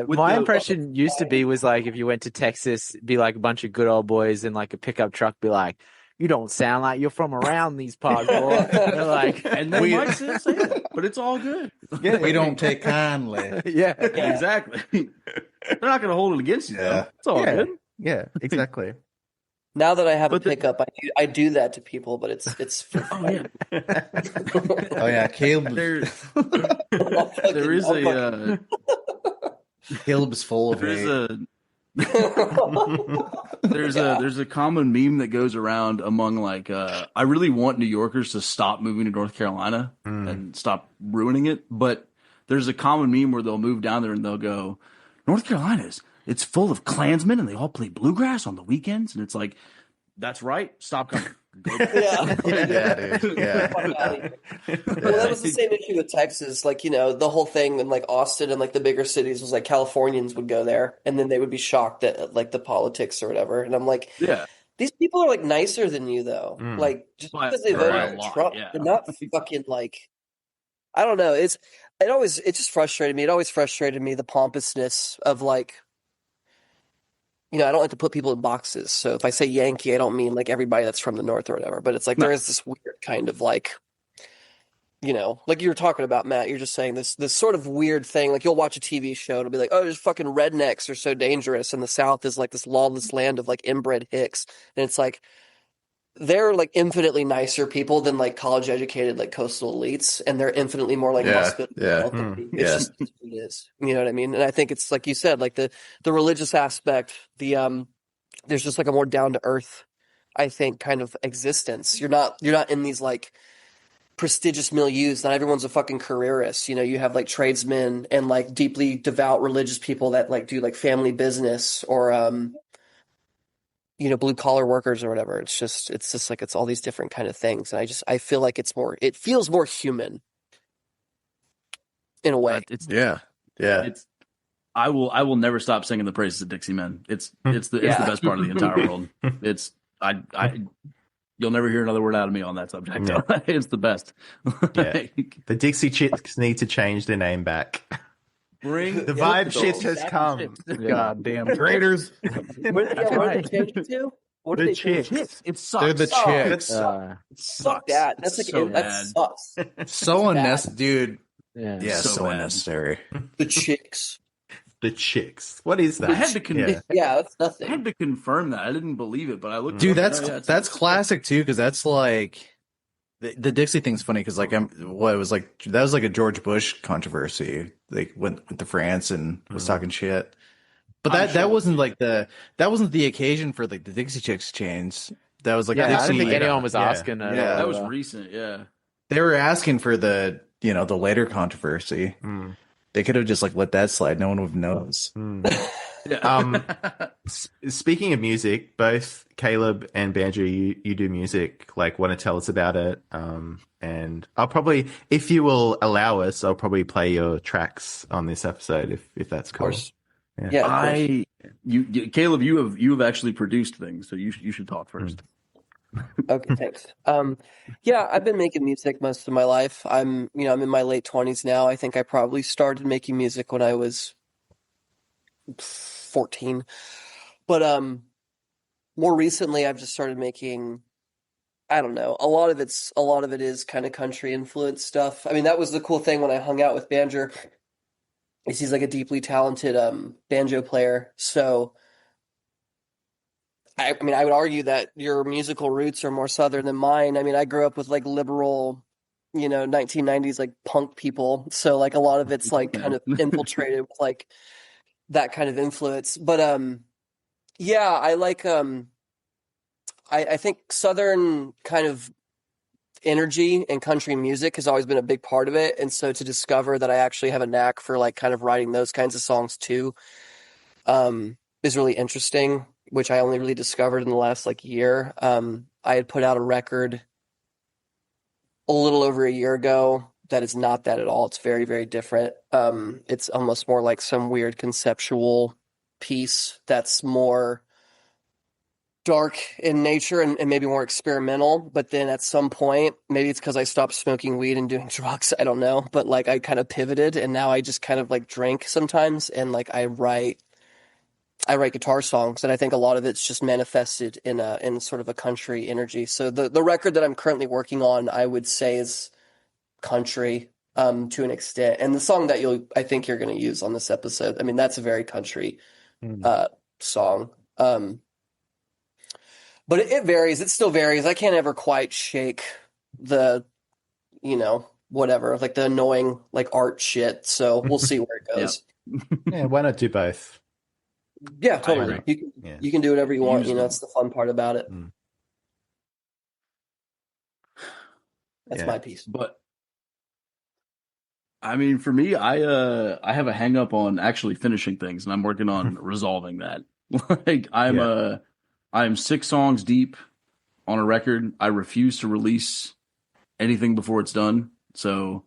my impression used to be was like if you went to Texas, be like a bunch of good old boys in like a pickup truck, be like, "You don't sound like you're from around these parts, boy." They're like, and they might say that, but it's all good. Yeah, we don't take kindly. Yeah, exactly. They're not going to hold it against you. Though. It's all good. Yeah, exactly. Now that I have a pickup, I do that to people, but it's for fun. Caleb. There is a Caleb's full of hate. There's a common meme that goes around among like I really want New Yorkers to stop moving to North Carolina and stop ruining it, but there's a common meme where they'll move down there and they'll go, North Carolina's it's full of Klansmen and they all play bluegrass on the weekends, and it's like, that's right, stop coming. Dude. Yeah. Well, that was the same issue with Texas. Like, the whole thing in like Austin and like the bigger cities was like Californians would go there and then they would be shocked at like the politics or whatever. And I'm like, these people are like nicer than you though. Like just because they voted for Trump, they're not fucking like, I don't know. It just frustrated me. It always frustrated me, the pompousness of like, I don't like to put people in boxes. So if I say Yankee, I don't mean like everybody that's from the North or whatever. But it's like there is this weird kind of like, like you were talking about, Matt. You're just saying this sort of weird thing. Like you'll watch a TV show, it'll be like, oh, there's fucking rednecks are so dangerous, and the South is like this lawless land of like inbred hicks, and it's like they're like infinitely nicer people than like college educated like coastal elites, and they're infinitely more like hospitable. It's just what it is. You know what I mean? And I think it's like you said, like the religious aspect, there's just like a more down to earth, I think, kind of existence. You're not in these like prestigious milieus. Not everyone's a fucking careerist. You have like tradesmen and like deeply devout religious people that like do like family business or blue collar workers or whatever. It's just like it's all these different kind of things, and I feel like it feels more human in a way. I will never stop singing the praises of Dixie Men. It's the best part of the entire world. You'll never hear another word out of me on that subject. Yeah. It's the best. The Dixie Chicks need to change their name back. Bring the vibe shift has come. Goddamn traitors. Where did they change it to? What are The they chicks. Chicks. It sucks. They're the chicks. Fuck Sucks. that. It's That's like so that bad. sucks. So bad. unnecessary, dude. Yeah. So bad. unnecessary. The chicks. The chicks. What is that? I had to Yeah. Yeah, that's I nothing. had to confirm that. I didn't believe it, but I looked. Dude, it up. that's No, yeah, that's classic too, because that's like the Dixie thing's funny because like it was like that was like a George Bush controversy. Like went to France and was talking shit. But I'm that sure. wasn't like that wasn't the occasion for like the Dixie Chicks chains. That was like Yeah, I Dixie. don't think later. anyone was Yeah. asking. Yeah. That was recent. Yeah. They were asking for the the later controversy. Mm. They could have just like let that slide. No one would know. Yeah. Speaking of music, both Caleb and Banjer, you do music. Like, want to tell us about it? And I'll probably, if you will allow us, I'll probably play your tracks on this episode if that's cool. Of course. Yeah. Yeah, of course. Caleb, you have actually produced things, so you should talk first. Okay, thanks. Yeah, I've been making music most of my life. I'm in my late 20s now. I think I probably started making music when I was 14. But more recently I've just started making, I don't know, a lot of it is kind of country influenced stuff. I mean, that was the cool thing when I hung out with Banjer. He's like a deeply talented banjo player. So I mean, I would argue that your musical roots are more Southern than mine. I mean, I grew up with like liberal, 1990s like punk people. So like a lot of it's like kind of infiltrated with like that kind of influence. But yeah, I like I think Southern kind of energy and country music has always been a big part of it. And so to discover that I actually have a knack for like kind of writing those kinds of songs too, is really interesting, which I only really discovered in the last like year. I had put out a record a little over a year ago that is not that at all. It's very, very different. It's almost more like some weird conceptual piece that's more dark in nature and maybe more experimental. But then at some point, maybe it's because I stopped smoking weed and doing drugs, I don't know. But like I kind of pivoted and now I just kind of like drink sometimes and like I write guitar songs, and I think a lot of it's just manifested in sort of a country energy. So the record that I'm currently working on, I would say, is country to an extent. And the song that I think you're going to use on this episode, I mean, that's a very country song. But it varies. It still varies. I can't ever quite shake the, whatever, like the annoying like art shit. So we'll see where it goes. Yeah, why not do both? Yeah, totally. You can do whatever you want. That's the fun part about it. That's my piece. But I mean, for me, I have a hang up on actually finishing things, and I'm working on resolving that. Like I'm 6 songs deep on a record. I refuse to release anything before it's done. So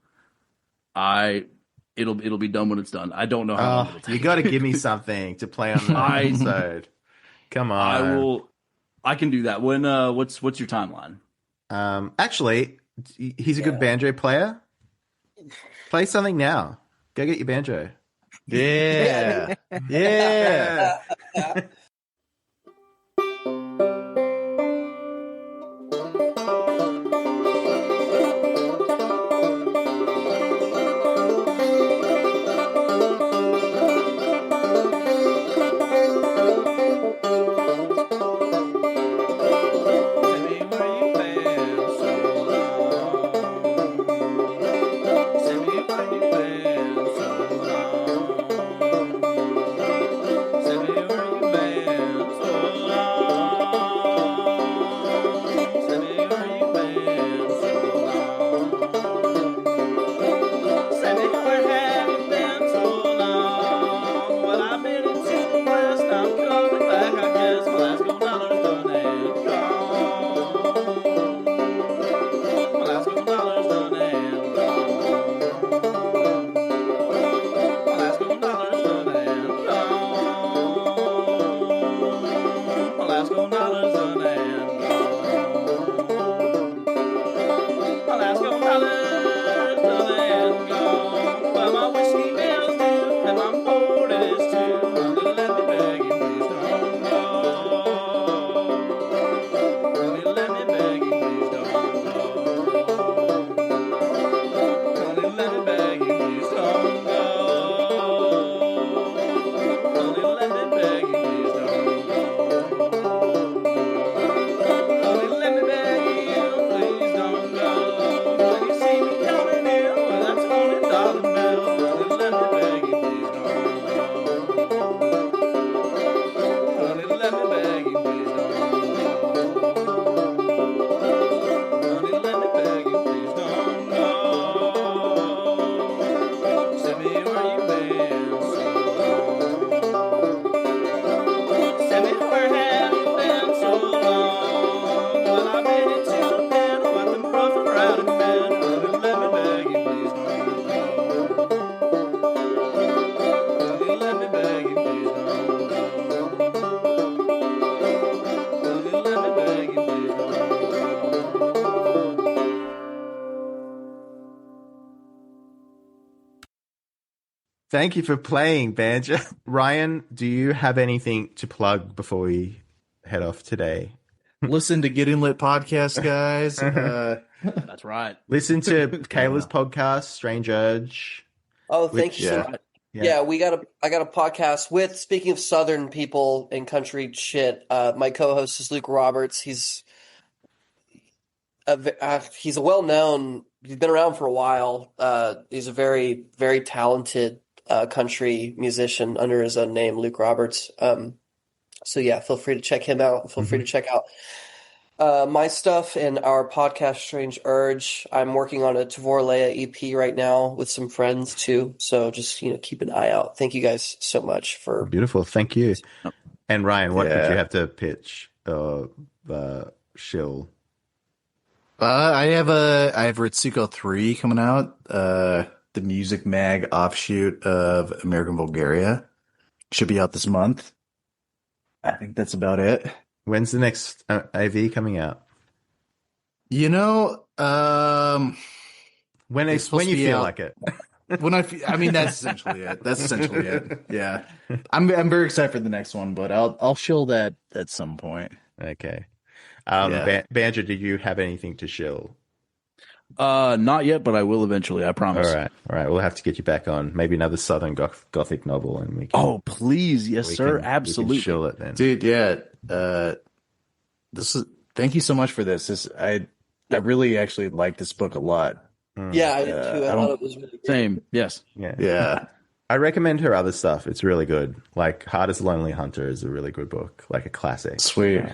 it'll be done when it's done. I don't know how long it'll take. You got to give me something to play on the episode. Come on. I can do that. When what's your timeline? Actually, he's a good banjo player. Play something now. Go get your banjo. Yeah. Yeah. Sammie, where you been? Thank you for playing, Banjer. Ryan, do you have anything to plug before we head off today? Listen to Getting Lit podcast, guys. That's right. Listen to Kayla's podcast, Strange Urge. Oh, thank you so much. Yeah, I got a podcast with, speaking of Southern people and country shit, my co-host is Luke Roberts. He's a well-known, he's been around for a while. He's a very, very talented country musician under his own name, Luke Roberts. So yeah, feel free to check him out. Feel free to check out my stuff and our podcast, Strange Urge. I'm working on a Tavor Leia EP right now with some friends too. So just, keep an eye out. Thank you guys so much for. Beautiful. Thank you. And Ryan, what did you have to pitch? Shill. I have Ritsuko 3 coming out. The music mag offshoot of American Bulgaria. Should be out this month. I think that's about it. When's the next AV coming out? When you feel like it. That's essentially it. Yeah. I'm very excited for the next one, but I'll shill that at some point. Okay. Banjo, did you have anything to shill? Not yet, but I will eventually, I promise. All right. We'll have to get you back on maybe another Southern Gothic novel, and we can. Oh, please, yes, sir, absolutely. We can shill it then, dude. Yeah. Thank you so much for this. I really actually like this book a lot. Yeah, I did too. I thought it was really good. Same. Yes. Yeah. I recommend her other stuff. It's really good. Like Heart is a Lonely Hunter is a really good book, like a classic. Sweet.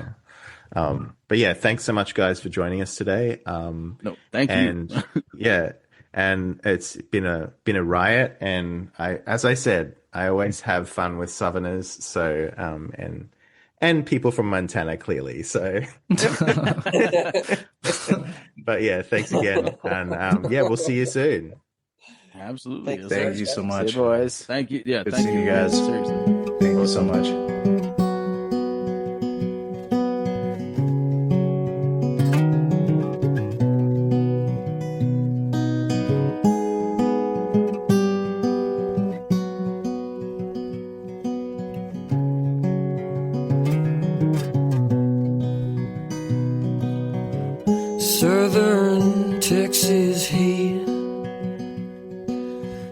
But yeah, thanks so much, guys, for joining us today. No, thank you. Yeah, and it's been a riot. And as I said, I always have fun with Southerners. So and people from Montana, clearly. So, but yeah, thanks again, and we'll see you soon. Absolutely. Thank you so much, boys. Thank you. Yeah, good thank seeing you guys. Seriously. Thank you so much. Southern Texas heat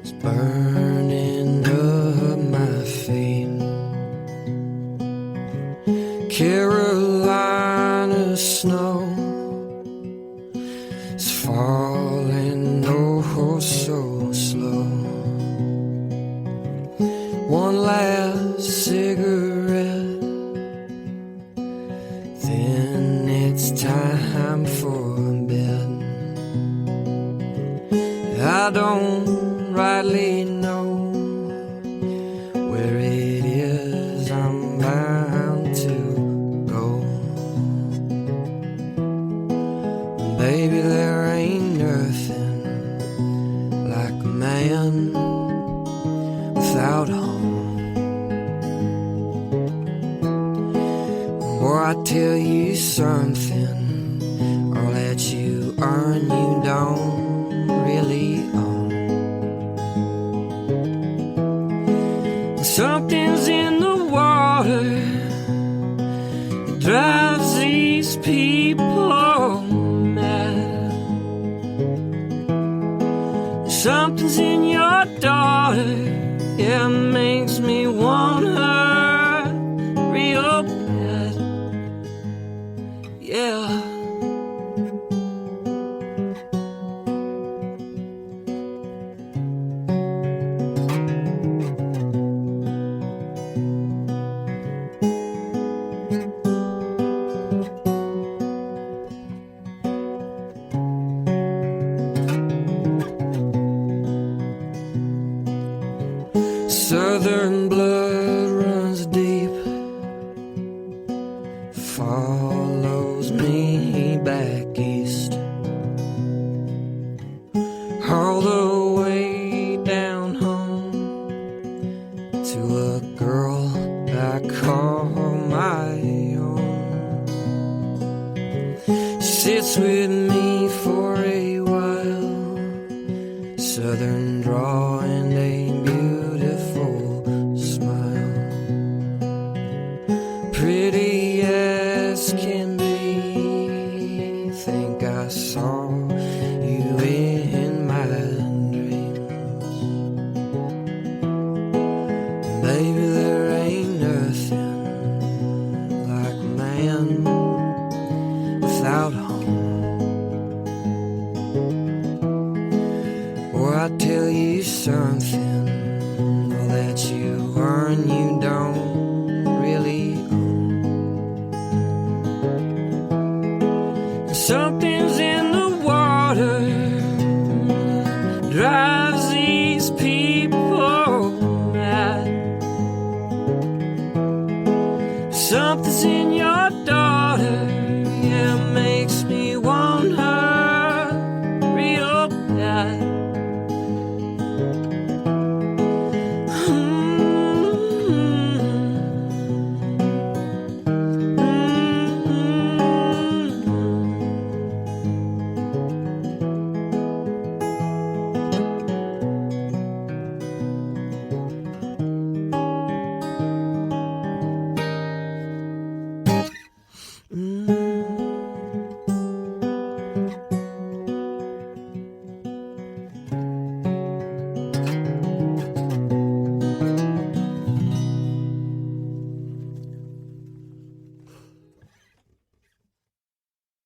is burning up my feet. Carolina snow is falling oh so slow. One last cigarette, then it's time for bed. I don't rightly know where it is I'm bound to go. Baby, there ain't nothing like a man without a home. Boy, I tell you something, all that you earn, you don't really own. Something's in the water, it drives these people mad. Something's in your daughter, yeah, makes me want her real bad. Yeah. Southern blood runs deep, follows me back east, all the way down home to a girl I call my own. She sits with me for a while, Southern drawl and a beautiful Baby, there ain't nothing like a man without home. Or I tell you something, all that you earn, you don't